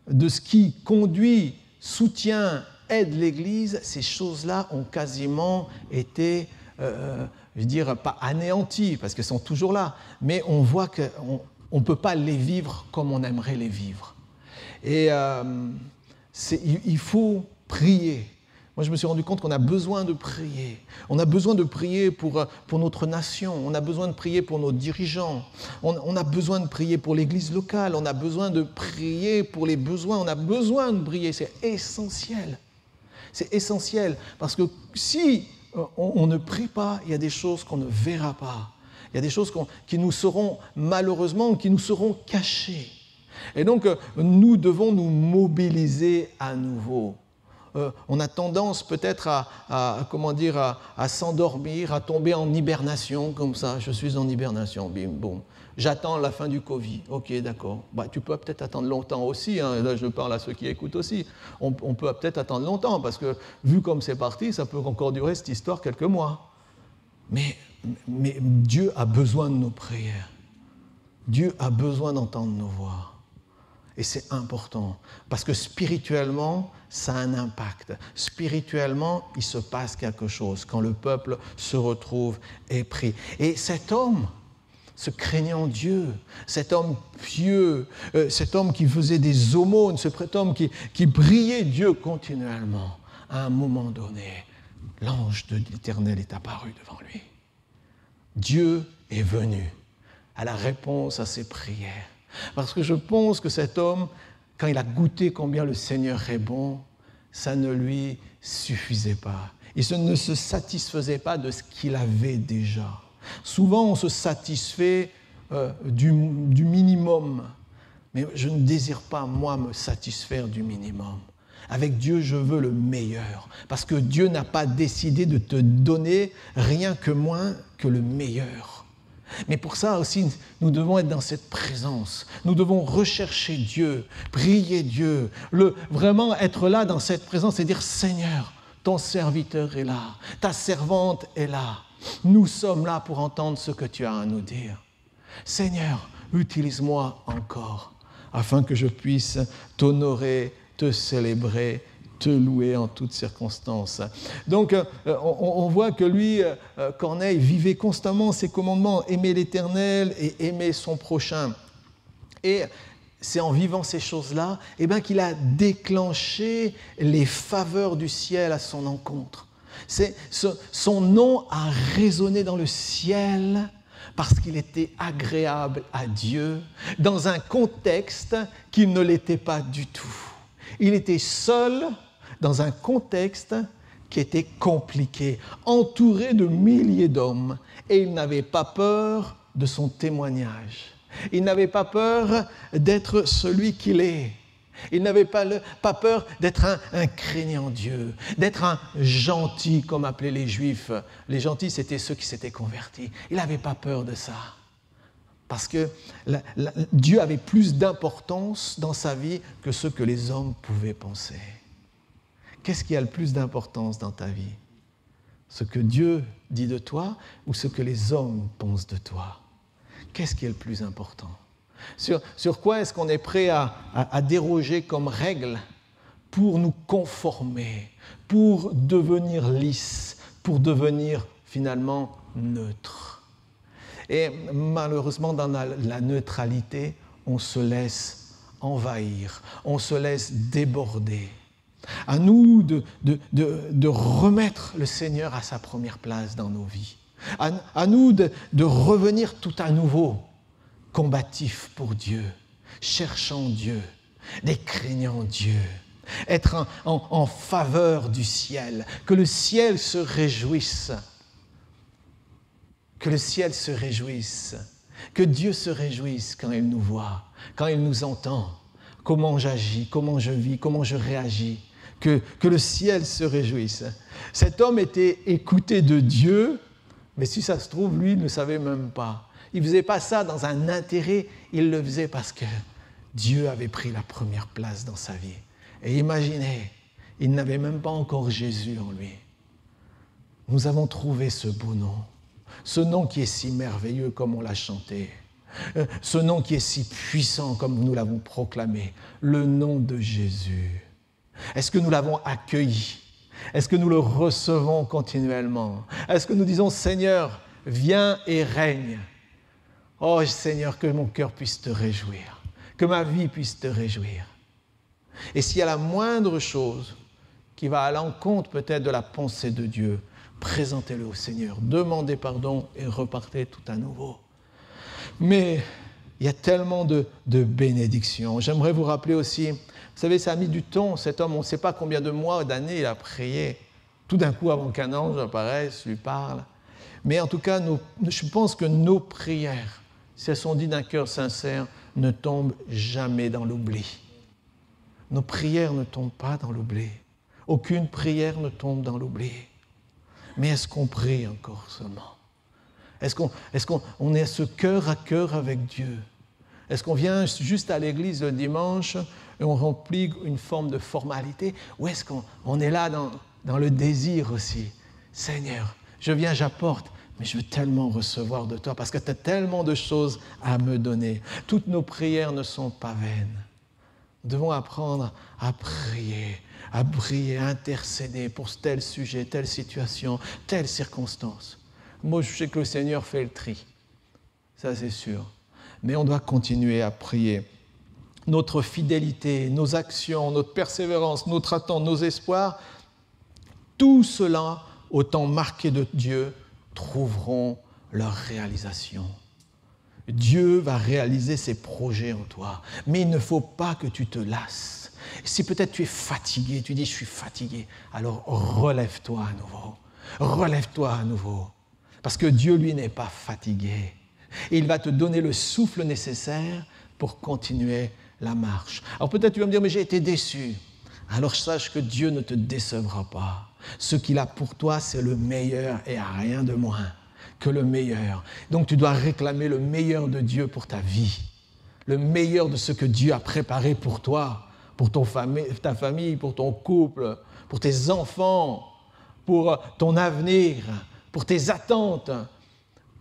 de ce qui conduit, soutient, aide l'Église, ces choses-là ont quasiment été, je veux dire, pas anéanties, parce qu'elles sont toujours là, mais on voit qu'on ne peut pas les vivre comme on aimerait les vivre. Et il faut prier. Moi, je me suis rendu compte qu'on a besoin de prier. On a besoin de prier pour notre nation. On a besoin de prier pour nos dirigeants. On a besoin de prier pour l'Église locale. On a besoin de prier pour les besoins. On a besoin de prier. C'est essentiel. C'est essentiel. Parce que si on ne prie pas, il y a des choses qu'on ne verra pas. Il y a des choses qui nous seront, malheureusement, qui nous seront cachées. Et donc, nous devons nous mobiliser à nouveau. On a tendance peut-être à s'endormir, à tomber en hibernation, comme ça. Je suis en hibernation, bim, boum. J'attends la fin du Covid. Ok, d'accord. Tu peux peut-être attendre longtemps aussi. Là, je parle à ceux qui écoutent aussi. On peut peut-être attendre longtemps, parce que vu comme c'est parti, ça peut encore durer cette histoire quelques mois. Mais Dieu a besoin de nos prières. Dieu a besoin d'entendre nos voix. Et c'est important, parce que spirituellement, ça a un impact. Spirituellement, il se passe quelque chose quand le peuple se retrouve et prie. Et cet homme, ce craignant Dieu, cet homme pieux, cet homme qui faisait des aumônes, cet homme qui priait Dieu continuellement, à un moment donné, l'ange de l'Éternel est apparu devant lui. Dieu est venu à la réponse à ses prières. Parce que je pense que cet homme, quand il a goûté combien le Seigneur est bon, ça ne lui suffisait pas. Il ne se satisfaisait pas de ce qu'il avait déjà. Souvent, on se satisfait du minimum. Mais je ne désire pas, moi, me satisfaire du minimum. Avec Dieu, je veux le meilleur. Parce que Dieu n'a pas décidé de te donner rien que moins que le meilleur. Mais pour ça aussi, nous devons être dans cette présence. Nous devons rechercher Dieu, prier Dieu, vraiment être là dans cette présence et dire « Seigneur, ton serviteur est là, ta servante est là. Nous sommes là pour entendre ce que tu as à nous dire. Seigneur, utilise-moi encore afin que je puisse t'honorer, te célébrer, te louer en toutes circonstances. » Donc, on voit que lui, Corneille, vivait constamment ses commandements, aimer l'Éternel et aimer son prochain. Et c'est en vivant ces choses-là qu'il a déclenché les faveurs du ciel à son encontre. Son nom a résonné dans le ciel parce qu'il était agréable à Dieu dans un contexte qui ne l'était pas du tout. Il était seul dans un contexte qui était compliqué, entouré de milliers d'hommes, et il n'avait pas peur de son témoignage. Il n'avait pas peur d'être celui qu'il est. Il n'avait pas peur d'être un craignant Dieu, d'être un gentil, comme appelaient les Juifs. Les gentils, c'était ceux qui s'étaient convertis. Il n'avait pas peur de ça. Parce que Dieu avait plus d'importance dans sa vie que ce que les hommes pouvaient penser. Qu'est-ce qui a le plus d'importance dans ta vie? Ce que Dieu dit de toi ou ce que les hommes pensent de toi? Qu'est-ce qui est le plus important? Sur quoi est-ce qu'on est prêt à déroger comme règle pour nous conformer, pour devenir lisse, pour devenir finalement neutre? Et malheureusement, dans la neutralité, on se laisse envahir, on se laisse déborder. À nous de remettre le Seigneur à sa première place dans nos vies. À nous de revenir tout à nouveau combatifs pour Dieu, cherchant Dieu, des craignants Dieu, être en faveur du ciel, que le ciel se réjouisse, que le ciel se réjouisse, que Dieu se réjouisse quand il nous voit, quand il nous entend, comment j'agis, comment je vis, comment je réagis, que le ciel se réjouisse. Cet homme était écouté de Dieu, mais si ça se trouve, lui, il ne savait même pas. Il ne faisait pas ça dans un intérêt, il le faisait parce que Dieu avait pris la première place dans sa vie. Et imaginez, il n'avait même pas encore Jésus en lui. Nous avons trouvé ce beau nom, ce nom qui est si merveilleux comme on l'a chanté, ce nom qui est si puissant comme nous l'avons proclamé, le nom de Jésus. Est-ce que nous l'avons accueilli? Est-ce que nous le recevons continuellement? Est-ce que nous disons, Seigneur, viens et règne? Oh Seigneur, que mon cœur puisse te réjouir, que ma vie puisse te réjouir. Et s'il y a la moindre chose qui va à l'encontre peut-être de la pensée de Dieu, présentez-le au Seigneur, demandez pardon et repartez tout à nouveau. Mais il y a tellement de bénédictions. J'aimerais vous rappeler aussi, vous savez, ça a mis du temps, cet homme, on ne sait pas combien de mois, d'années il a prié. Tout d'un coup, avant qu'un ange apparaisse, lui parle. Mais en tout cas, je pense que nos prières, si elles sont dites d'un cœur sincère, ne tombent jamais dans l'oubli. Nos prières ne tombent pas dans l'oubli. Aucune prière ne tombe dans l'oubli. Mais est-ce qu'on prie encore seulement? Est-ce qu'on est ce cœur à cœur avec Dieu? Est-ce qu'on vient juste à l'église le dimanche et on remplit une forme de formalité? Ou est-ce qu'on est là dans le désir aussi? Seigneur, je viens, j'apporte, mais je veux tellement recevoir de toi parce que tu as tellement de choses à me donner. Toutes nos prières ne sont pas vaines. Nous devons apprendre à prier, à intercéder pour tel sujet, telle situation, telle circonstance. Moi, je sais que le Seigneur fait le tri, ça c'est sûr. Mais on doit continuer à prier. Notre fidélité, nos actions, notre persévérance, notre attente, nos espoirs, tout cela, au temps marqué de Dieu, trouveront leur réalisation. Dieu va réaliser ses projets en toi, mais il ne faut pas que tu te lasses. Si peut-être tu es fatigué, tu dis « je suis fatigué », alors relève-toi à nouveau. Relève-toi à nouveau. Parce que Dieu, lui, n'est pas fatigué. Et il va te donner le souffle nécessaire pour continuer la marche. Alors peut-être tu vas me dire « mais j'ai été déçu ». Alors sache que Dieu ne te décevra pas. Ce qu'il a pour toi, c'est le meilleur et rien de moins que le meilleur. Donc tu dois réclamer le meilleur de Dieu pour ta vie, le meilleur de ce que Dieu a préparé pour toi, pour ta famille, pour ton couple, pour tes enfants, pour ton avenir, pour tes attentes.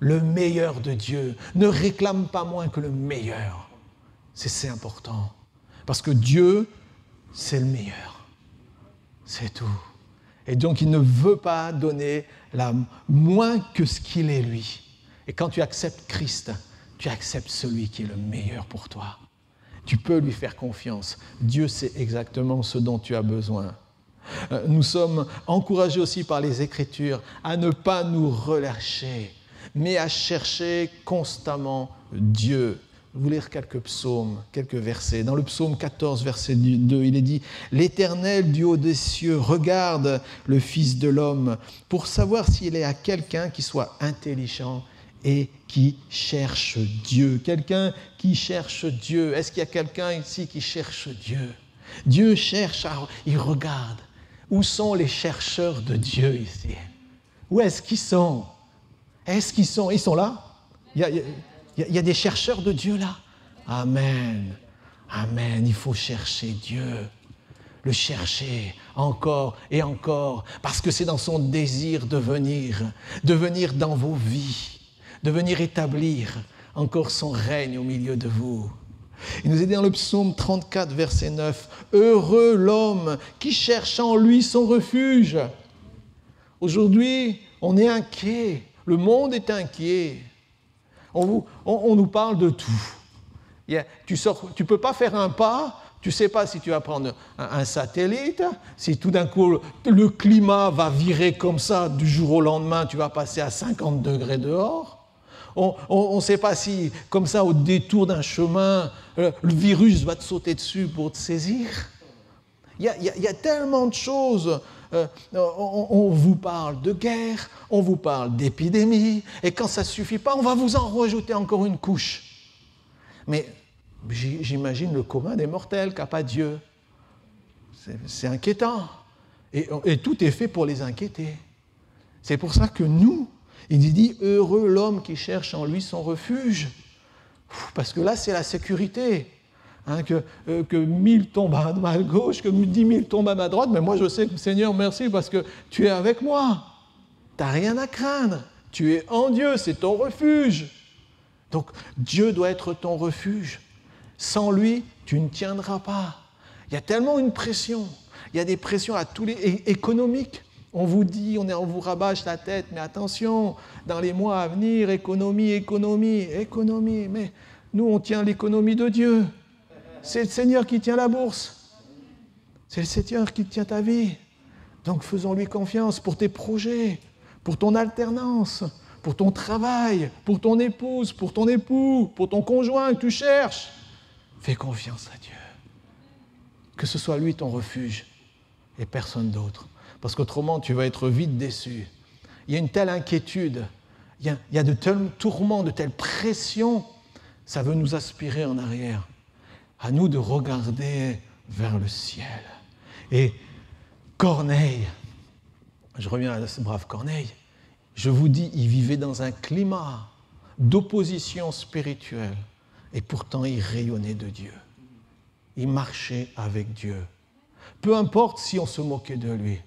Le meilleur de Dieu. Ne réclame pas moins que le meilleur. C'est important. Parce que Dieu, c'est le meilleur. C'est tout. Et donc, il ne veut pas donner moins que ce qu'il est, lui. Et quand tu acceptes Christ, tu acceptes celui qui est le meilleur pour toi. Tu peux lui faire confiance. Dieu sait exactement ce dont tu as besoin. Nous sommes encouragés aussi par les Écritures à ne pas nous relâcher, mais à chercher constamment Dieu. Je vais vous lire quelques psaumes, quelques versets. Dans le psaume 14, verset 2, il est dit « L'Éternel du haut des cieux regarde le Fils de l'homme pour savoir s'il est à quelqu'un qui soit intelligent et qui cherche Dieu. » Quelqu'un qui cherche Dieu. Est-ce qu'il y a quelqu'un ici qui cherche Dieu? Dieu cherche, il regarde. Où sont les chercheurs de Dieu ici? Où est-ce qu'ils sont? Est-ce qu'ils sont? Ils sont là? Il y a des chercheurs de Dieu là. Amen. Amen. Il faut chercher Dieu. Le chercher encore et encore. Parce que c'est dans son désir de venir dans vos vies, de venir établir encore son règne au milieu de vous. Il nous est dit dans le psaume 34, verset 9, « Heureux l'homme qui cherche en lui son refuge. » Aujourd'hui, on est inquiet. Le monde est inquiet. On nous parle de tout. Tu ne peux pas faire un pas, tu ne sais pas si tu vas prendre un satellite, si tout d'un coup le climat va virer comme ça, du jour au lendemain, tu vas passer à 50 degrés dehors, On ne sait pas si, comme ça, au détour d'un chemin, le virus va te sauter dessus pour te saisir. Il y a tellement de choses. On vous parle de guerre, on vous parle d'épidémie, et quand ça ne suffit pas, on va vous en rajouter encore une couche. Mais j'imagine le commun des mortels qui n'a pas Dieu. C'est inquiétant. Et tout est fait pour les inquiéter. C'est pour ça que nous, il dit « Heureux l'homme qui cherche en lui son refuge ». Parce que là, c'est la sécurité. Hein, que 1000 tombent à ma gauche, que 10 000 tombent à ma droite, mais moi je sais que Seigneur, merci parce que tu es avec moi. Tu n'as rien à craindre. Tu es en Dieu, c'est ton refuge. Donc Dieu doit être ton refuge. Sans lui, tu ne tiendras pas. Il y a tellement une pression. Il y a des pressions à tous les économiques. On vous dit, on vous rabâche la tête, mais attention, dans les mois à venir, économie. Mais nous, on tient l'économie de Dieu. C'est le Seigneur qui tient la bourse. C'est le Seigneur qui tient ta vie. Donc faisons-lui confiance pour tes projets, pour ton alternance, pour ton travail, pour ton épouse, pour ton époux, pour ton conjoint que tu cherches. Fais confiance à Dieu. Que ce soit lui ton refuge et personne d'autre. Parce qu'autrement, tu vas être vite déçu. Il y a une telle inquiétude, il y a de tels tourments, de telles pressions, ça veut nous aspirer en arrière. À nous de regarder vers le ciel. Et Corneille, je reviens à ce brave Corneille, je vous dis, il vivait dans un climat d'opposition spirituelle et pourtant il rayonnait de Dieu. Il marchait avec Dieu. Peu importe si on se moquait de lui.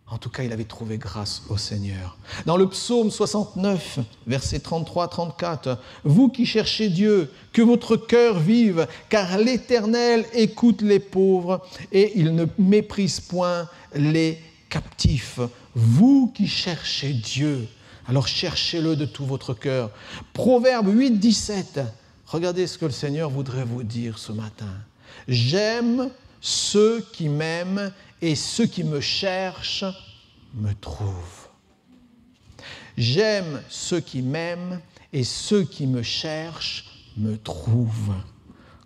En tout cas, il avait trouvé grâce au Seigneur. Dans le psaume 69, versets 33-34, « Vous qui cherchez Dieu, que votre cœur vive, car l'Éternel écoute les pauvres et il ne méprise point les captifs. Vous qui cherchez Dieu, alors cherchez-le de tout votre cœur. » Proverbe 8, 17, regardez ce que le Seigneur voudrait vous dire ce matin. « J'aime ceux qui m'aiment et ceux qui me cherchent me trouvent. » J'aime ceux qui m'aiment et ceux qui me cherchent me trouvent.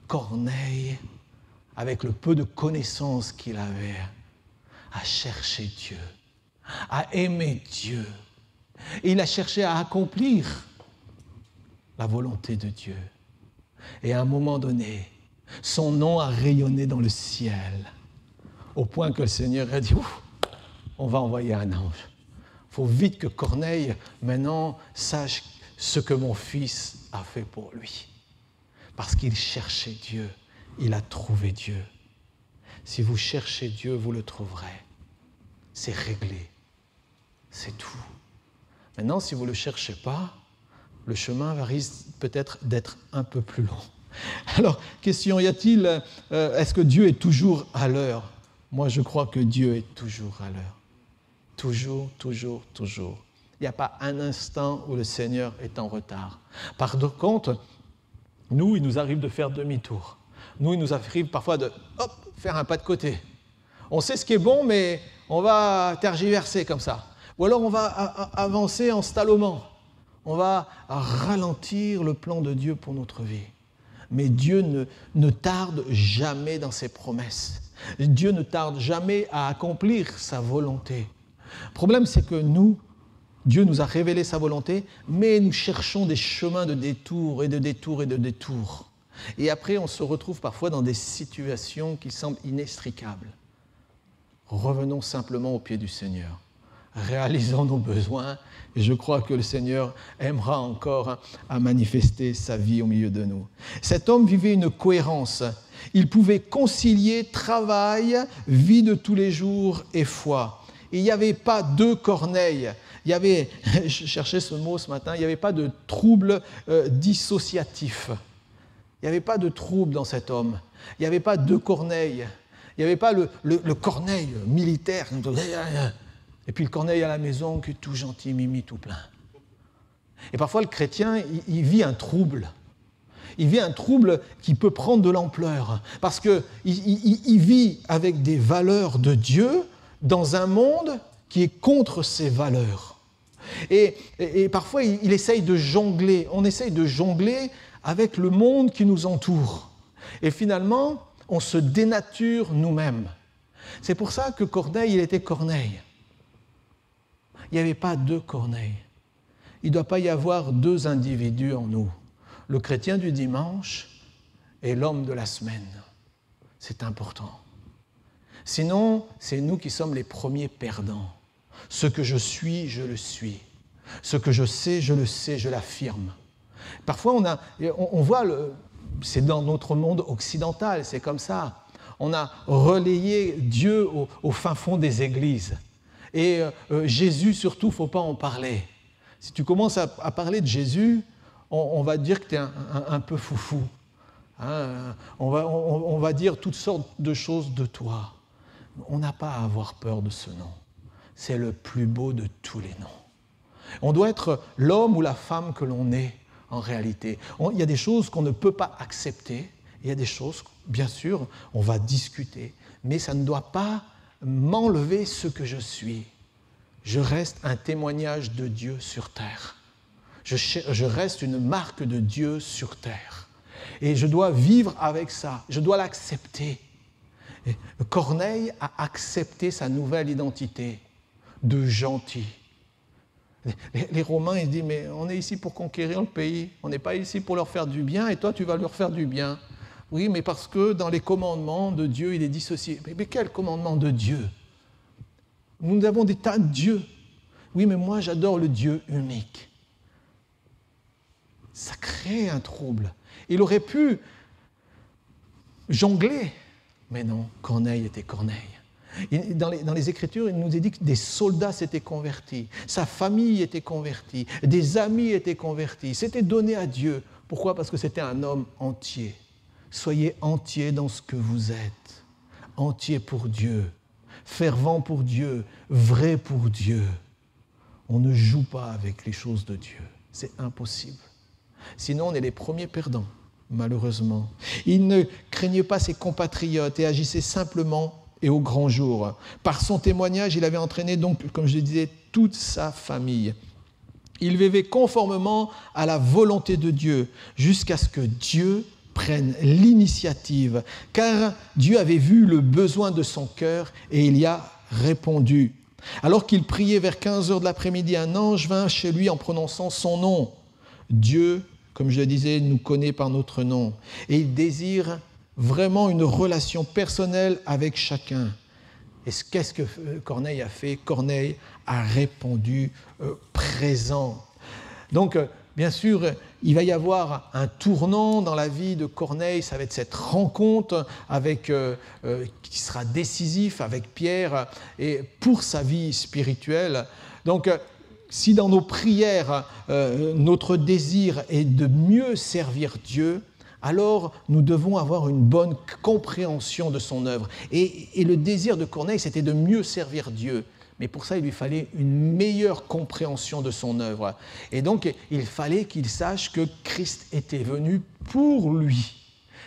Corneille, avec le peu de connaissances qu'il avait, a cherché Dieu, a aimé Dieu. Et il a cherché à accomplir la volonté de Dieu. Et à un moment donné, son nom a rayonné dans le ciel, au point que le Seigneur a dit « On va envoyer un ange. Il faut vite que Corneille, maintenant, sache ce que mon fils a fait pour lui. » Parce qu'il cherchait Dieu, il a trouvé Dieu. Si vous cherchez Dieu, vous le trouverez. C'est réglé. C'est tout. Maintenant, si vous ne le cherchez pas, le chemin risque peut-être d'être un peu plus long. Alors, question, est-ce que Dieu est toujours à l'heure ? Moi, je crois que Dieu est toujours à l'heure. Toujours, toujours, toujours. Il n'y a pas un instant où le Seigneur est en retard. Par contre, nous, il nous arrive de faire demi-tour. Nous, il nous arrive parfois de faire un pas de côté. On sait ce qui est bon, mais on va tergiverser comme ça. Ou alors on va avancer en slalomant. On va ralentir le plan de Dieu pour notre vie. Mais Dieu ne tarde jamais dans ses promesses. Dieu ne tarde jamais à accomplir sa volonté. Le problème, c'est que nous, Dieu nous a révélé sa volonté, mais nous cherchons des chemins de détour et de détour et de détour. Et après, on se retrouve parfois dans des situations qui semblent inextricables. Revenons simplement au pied du Seigneur. Réalisons nos besoins et je crois que le Seigneur aimera encore à manifester sa vie au milieu de nous. Cet homme vivait une cohérence. Il pouvait concilier travail, vie de tous les jours et foi. Et il n'y avait pas deux Corneilles. Il y avait, je cherchais ce mot ce matin, il n'y avait pas de trouble dissociatif. Il n'y avait pas de trouble dans cet homme. Il n'y avait pas deux Corneilles. Il n'y avait pas le Corneille militaire. Et puis le Corneille à la maison, qui est tout gentil, mimi, tout plein. Et parfois le chrétien, il vit un trouble. Il vit un trouble qui peut prendre de l'ampleur. Parce qu'il vit avec des valeurs de Dieu dans un monde qui est contre ses valeurs. Et parfois, il essaye de jongler. On essaye de jongler avec le monde qui nous entoure. Et finalement, on se dénature nous-mêmes. C'est pour ça que Corneille, il était Corneille. Il n'y avait pas deux Corneilles. Il ne doit pas y avoir deux individus en nous. Le chrétien du dimanche et l'homme de la semaine. C'est important. Sinon, c'est nous qui sommes les premiers perdants. Ce que je suis, je le suis. Ce que je sais, je l'affirme. Parfois, on voit, c'est dans notre monde occidental, c'est comme ça. On a relayé Dieu au fin fond des églises. Et Jésus, surtout, il ne faut pas en parler. Si tu commences à parler de Jésus, on va dire que tu es un peu foufou. Hein, on va dire toutes sortes de choses de toi. On n'a pas à avoir peur de ce nom. C'est le plus beau de tous les noms. On doit être l'homme ou la femme que l'on est en réalité. Il y a des choses qu'on ne peut pas accepter. Il y a des choses, bien sûr, on va discuter. Mais ça ne doit pas m'enlever ce que je suis. Je reste un témoignage de Dieu sur terre. Je reste une marque de Dieu sur terre. Et je dois vivre avec ça. Je dois l'accepter. Et Corneille a accepté sa nouvelle identité de gentil. Les Romains, ils disent, mais on est ici pour conquérir le pays. On n'est pas ici pour leur faire du bien, et toi, tu vas leur faire du bien. Oui, mais parce que dans les commandements de Dieu, il est dissocié. Mais quel commandement de Dieu? Nous avons des tas de dieux. Oui, mais moi, j'adore le Dieu unique. Ça crée un trouble. Il aurait pu jongler, mais non, Corneille était Corneille. Dans les Écritures, il nous est dit que des soldats s'étaient convertis, sa famille était convertie, des amis étaient convertis, c'était donné à Dieu. Pourquoi? Parce que c'était un homme entier. Soyez entiers dans ce que vous êtes, entiers pour Dieu, fervent pour Dieu, vrai pour Dieu. On ne joue pas avec les choses de Dieu, c'est impossible. Sinon, on est les premiers perdants, malheureusement. Il ne craignait pas ses compatriotes et agissait simplement et au grand jour. Par son témoignage, il avait entraîné donc, comme je le disais, toute sa famille. Il vivait conformément à la volonté de Dieu, jusqu'à ce que Dieu prenne l'initiative, car Dieu avait vu le besoin de son cœur et il y a répondu. Alors qu'il priait vers 15h de l'après-midi, un ange vint chez lui en prononçant son nom. Dieu, comme je le disais, nous connaît par notre nom et il désire vraiment une relation personnelle avec chacun. Et qu'est-ce que Corneille a fait? Corneille a répondu présent. Donc, bien sûr, il va y avoir un tournant dans la vie de Corneille, ça va être cette rencontre qui sera décisif avec Pierre et pour sa vie spirituelle. Donc, si dans nos prières, notre désir est de mieux servir Dieu, alors nous devons avoir une bonne compréhension de son œuvre. Et le désir de Corneille, c'était de mieux servir Dieu. Mais pour ça, il lui fallait une meilleure compréhension de son œuvre. Et donc, il fallait qu'il sache que Christ était venu pour lui.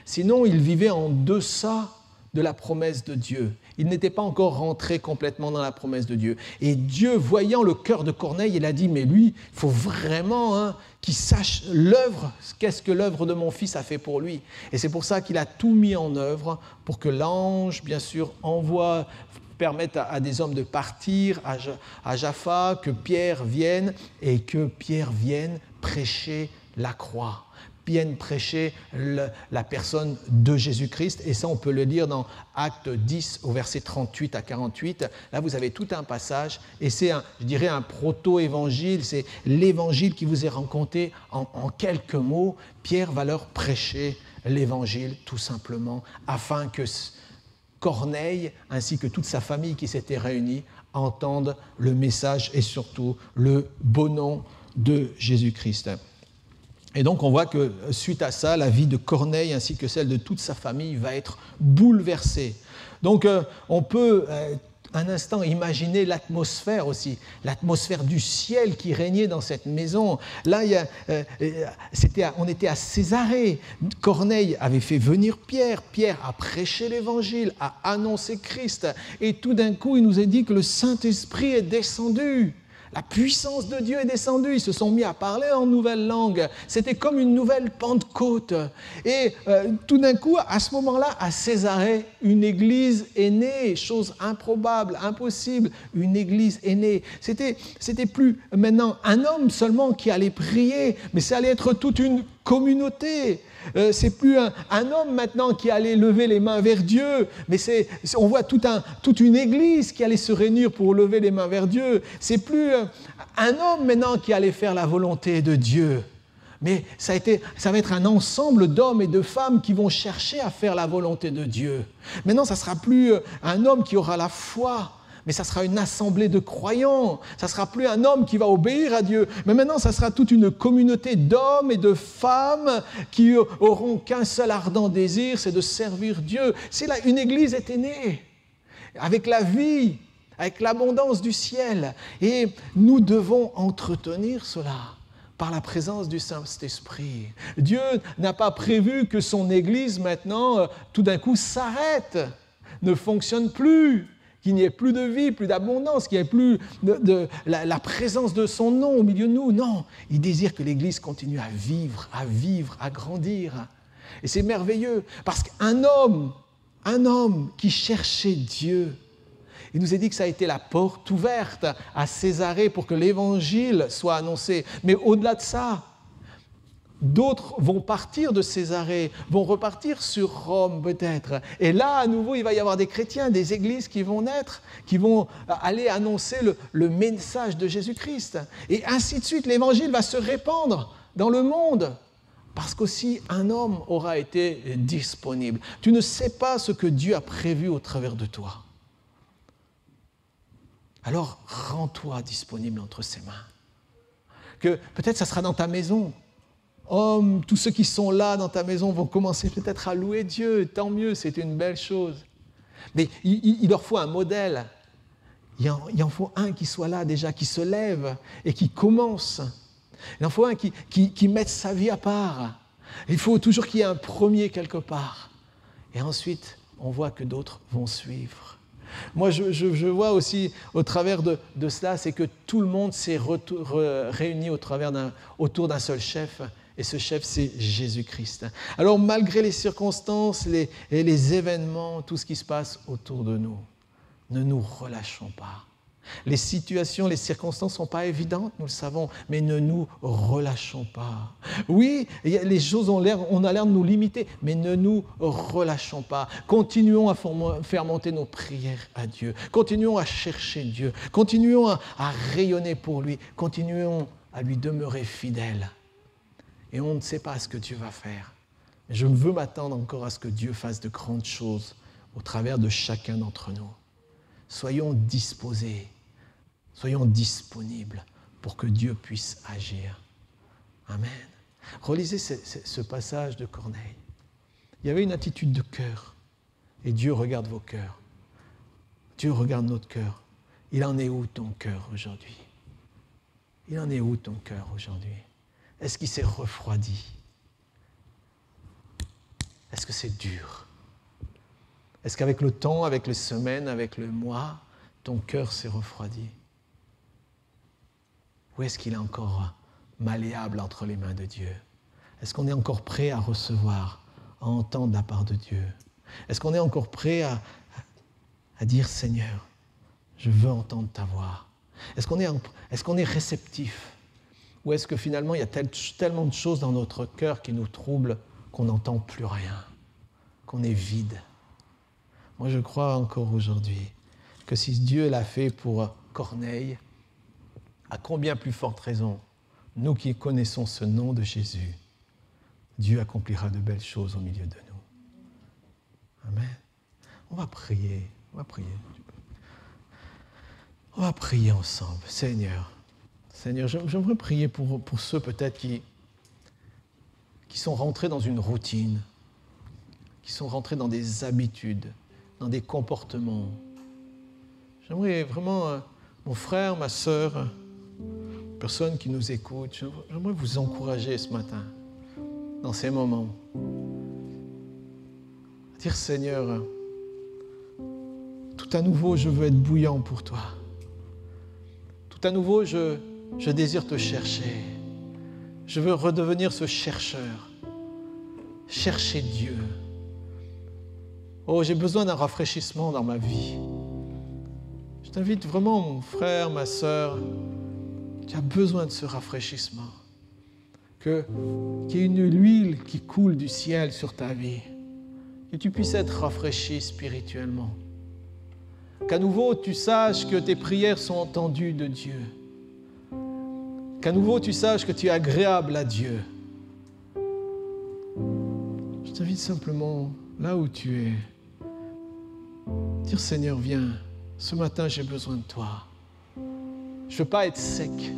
Sinon, il vivait en deçà de la promesse de Dieu. Il n'était pas encore rentré complètement dans la promesse de Dieu. Et Dieu, voyant le cœur de Corneille, il a dit, mais lui, il faut vraiment qu'il sache l'œuvre, qu'est-ce que l'œuvre de mon fils a fait pour lui. Et c'est pour ça qu'il a tout mis en œuvre pour que l'ange, bien sûr, permette à des hommes de partir à Jaffa, que Pierre vienne et que Pierre vienne prêcher la croix. Viennent prêcher la personne de Jésus-Christ. Et ça, on peut le lire dans Actes 10, au verset 38 à 48. Là, vous avez tout un passage. Et c'est, je dirais, un proto-évangile. C'est l'évangile qui vous est raconté en quelques mots. Pierre va leur prêcher l'évangile, tout simplement, afin que Corneille, ainsi que toute sa famille qui s'était réunie, entendent le message et surtout le beau nom de Jésus-Christ. Et donc on voit que suite à ça, la vie de Corneille ainsi que celle de toute sa famille va être bouleversée. Donc on peut un instant imaginer l'atmosphère aussi, l'atmosphère du ciel qui régnait dans cette maison. Là, on était à Césarée. Corneille avait fait venir Pierre. Pierre a prêché l'évangile, a annoncé Christ. Et tout d'un coup, il nous est dit que le Saint-Esprit est descendu. La puissance de Dieu est descendue. Ils se sont mis à parler en nouvelle langue. C'était comme une nouvelle Pentecôte. Et tout d'un coup, à ce moment-là, à Césarée, une église est née. Chose improbable, impossible. Une église est née. C'était plus maintenant un homme seulement qui allait prier, mais ça allait être toute une communauté. C'est plus un homme maintenant qui allait lever les mains vers Dieu, mais on voit toute une église qui allait se réunir pour lever les mains vers Dieu. C'est plus un homme maintenant qui allait faire la volonté de Dieu, mais ça va être un ensemble d'hommes et de femmes qui vont chercher à faire la volonté de Dieu. Maintenant, ça ne sera plus un homme qui aura la foi, mais ça sera une assemblée de croyants. Ça ne sera plus un homme qui va obéir à Dieu, mais maintenant, ça sera toute une communauté d'hommes et de femmes qui auront qu'un seul ardent désir, c'est de servir Dieu. C'est là, une église était née, avec la vie, avec l'abondance du ciel. Et nous devons entretenir cela par la présence du Saint-Esprit. Dieu n'a pas prévu que son église, maintenant, tout d'un coup, s'arrête, ne fonctionne plus, qu'il n'y ait plus de vie, plus d'abondance, qu'il n'y ait plus la présence de son nom au milieu de nous. Non, il désire que l'Église continue à vivre, à grandir. Et c'est merveilleux, parce qu'un homme qui cherchait Dieu, il nous a dit que ça a été la porte ouverte à Césarée pour que l'Évangile soit annoncé. Mais au-delà de ça, d'autres vont partir de Césarée, vont repartir sur Rome peut-être. Et là, à nouveau, il va y avoir des chrétiens, des églises qui vont naître, qui vont aller annoncer le message de Jésus-Christ. Et ainsi de suite, l'évangile va se répandre dans le monde. Parce qu'aussi, un homme aura été disponible. Tu ne sais pas ce que Dieu a prévu au travers de toi. Alors, rends-toi disponible entre ses mains. Que peut-être ça sera dans ta maison. Tous ceux qui sont là dans ta maison vont commencer peut-être à louer Dieu. Tant mieux, c'est une belle chose. Mais il leur faut un modèle. Il en faut un qui soit là déjà, qui se lève et qui commence. Il en faut un qui mette sa vie à part. Il faut toujours qu'il y ait un premier quelque part. Et ensuite, on voit que d'autres vont suivre. Moi, je vois aussi au travers de cela, c'est que tout le monde s'est réuni autour d'un seul chef. Et ce chef, c'est Jésus-Christ. Alors, malgré les circonstances, les événements, tout ce qui se passe autour de nous, ne nous relâchons pas. Les situations, les circonstances ne sont pas évidentes, nous le savons, mais ne nous relâchons pas. Oui, les choses on a l'air de nous limiter, mais ne nous relâchons pas. Continuons à faire monter nos prières à Dieu. Continuons à chercher Dieu. Continuons à rayonner pour lui. Continuons à lui demeurer fidèles. Et on ne sait pas ce que Dieu va faire. Mais je veux m'attendre encore à ce que Dieu fasse de grandes choses au travers de chacun d'entre nous. Soyons disposés, soyons disponibles pour que Dieu puisse agir. Amen. Relisez ce passage de Corneille. Il y avait une attitude de cœur. Et Dieu regarde vos cœurs. Dieu regarde notre cœur. Il en est où ton cœur aujourd'hui? Il en est où ton cœur aujourd'hui? Est-ce qu'il s'est refroidi? Est-ce que c'est dur? Est-ce qu'avec le temps, avec les semaines, avec le mois, ton cœur s'est refroidi? Ou est-ce qu'il est encore malléable entre les mains de Dieu? Est-ce qu'on est encore prêt à recevoir, à entendre de la part de Dieu? Est-ce qu'on est encore prêt à dire « Seigneur, je veux entendre ta voix ». Est-ce qu'on est réceptif? Ou est-ce que finalement il y a tellement de choses dans notre cœur qui nous troublent qu'on n'entend plus rien, qu'on est vide? Moi je crois encore aujourd'hui que si Dieu l'a fait pour Corneille, à combien plus forte raison, nous qui connaissons ce nom de Jésus, Dieu accomplira de belles choses au milieu de nous. Amen. On va prier. On va prier ensemble. Seigneur, j'aimerais prier pour ceux peut-être qui sont rentrés dans une routine, qui sont rentrés dans des habitudes, dans des comportements. J'aimerais vraiment, mon frère, ma sœur, personne qui nous écoute, j'aimerais vous encourager ce matin, dans ces moments. Dire, Seigneur, tout à nouveau, je veux être bouillant pour toi. Tout à nouveau, je désire te chercher. Je veux redevenir ce chercheur. Chercher Dieu. Oh, j'ai besoin d'un rafraîchissement dans ma vie. Je t'invite vraiment, mon frère, ma sœur, tu as besoin de ce rafraîchissement. Qu'il y ait une huile qui coule du ciel sur ta vie. Que tu puisses être rafraîchi spirituellement. Qu'à nouveau, tu saches que tes prières sont entendues de Dieu. Qu'à nouveau, tu saches que tu es agréable à Dieu. Je t'invite simplement, là où tu es, dire Seigneur, viens, ce matin j'ai besoin de toi. Je ne veux pas être sec.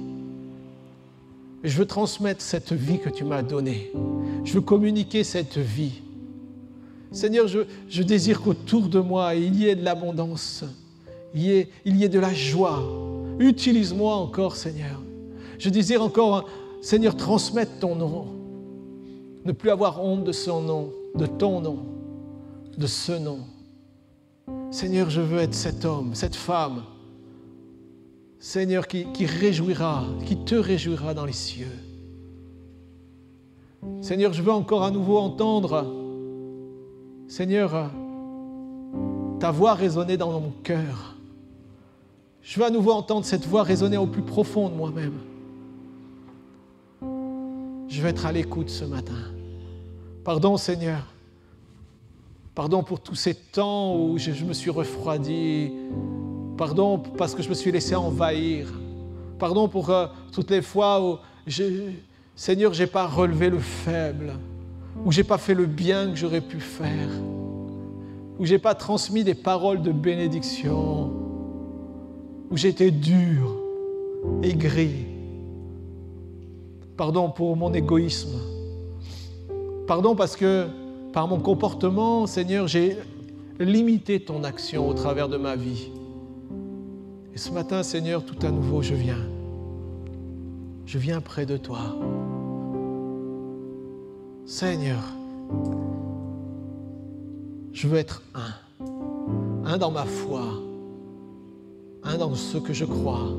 Je veux transmettre cette vie que tu m'as donnée. Je veux communiquer cette vie. Seigneur, je désire qu'autour de moi, il y ait de l'abondance, il y ait de la joie. Utilise-moi encore, Seigneur. Je désire encore, Seigneur, transmettre ton nom. Ne plus avoir honte de son nom, de ton nom, de ce nom. Seigneur, je veux être cet homme, cette femme, Seigneur, qui réjouira, qui te réjouira dans les cieux. Seigneur, je veux encore à nouveau entendre, Seigneur, ta voix résonner dans mon cœur. Je veux à nouveau entendre cette voix résonner au plus profond de moi-même. Je veux être à l'écoute ce matin. Pardon, Seigneur. Pardon pour tous ces temps où je me suis refroidi. Pardon parce que je me suis laissé envahir. Pardon pour toutes les fois où, Seigneur, je n'ai pas relevé le faible, où je n'ai pas fait le bien que j'aurais pu faire, où je n'ai pas transmis des paroles de bénédiction, où j'étais dur, aigri. Pardon pour mon égoïsme. Pardon parce que par mon comportement, Seigneur, j'ai limité ton action au travers de ma vie. Et ce matin, Seigneur, tout à nouveau, je viens. Je viens près de toi. Seigneur, je veux être un dans ma foi, un dans ce que je crois,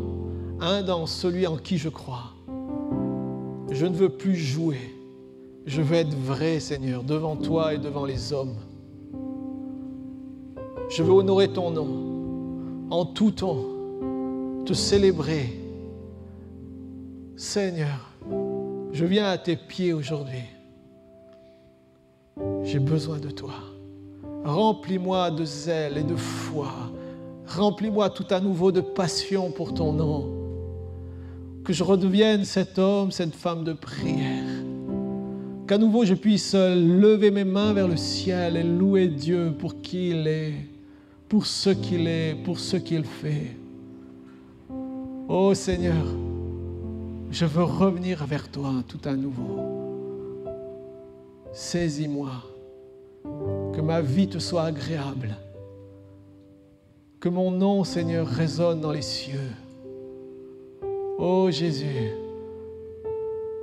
un dans celui en qui je crois. Je ne veux plus jouer. Je veux être vrai, Seigneur, devant toi et devant les hommes. Je veux honorer ton nom, en tout temps, te célébrer. Seigneur, je viens à tes pieds aujourd'hui. J'ai besoin de toi. Remplis-moi de zèle et de foi. Remplis-moi tout à nouveau de passion pour ton nom. Que je redevienne cet homme, cette femme de prière. Qu'à nouveau je puisse lever mes mains vers le ciel et louer Dieu pour qui il est, pour ce qu'il est, pour ce qu'il fait. Oh Seigneur, je veux revenir vers toi tout à nouveau. Saisis-moi, que ma vie te soit agréable, que mon nom, Seigneur, résonne dans les cieux. Oh Jésus,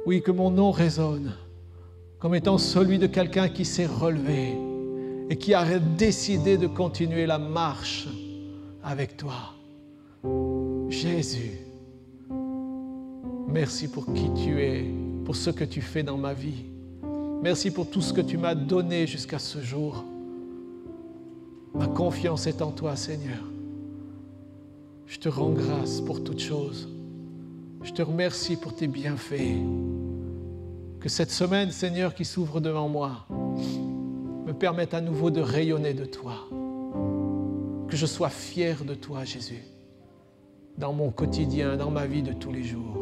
oui, que mon nom résonne comme étant celui de quelqu'un qui s'est relevé et qui a décidé de continuer la marche avec toi. Jésus, merci pour qui tu es, pour ce que tu fais dans ma vie. Merci pour tout ce que tu m'as donné jusqu'à ce jour. Ma confiance est en toi, Seigneur. Je te rends grâce pour toutes choses. Je te remercie pour tes bienfaits. Que cette semaine, Seigneur, qui s'ouvre devant moi, me permette à nouveau de rayonner de toi. Que je sois fier de toi, Jésus, dans mon quotidien, dans ma vie de tous les jours.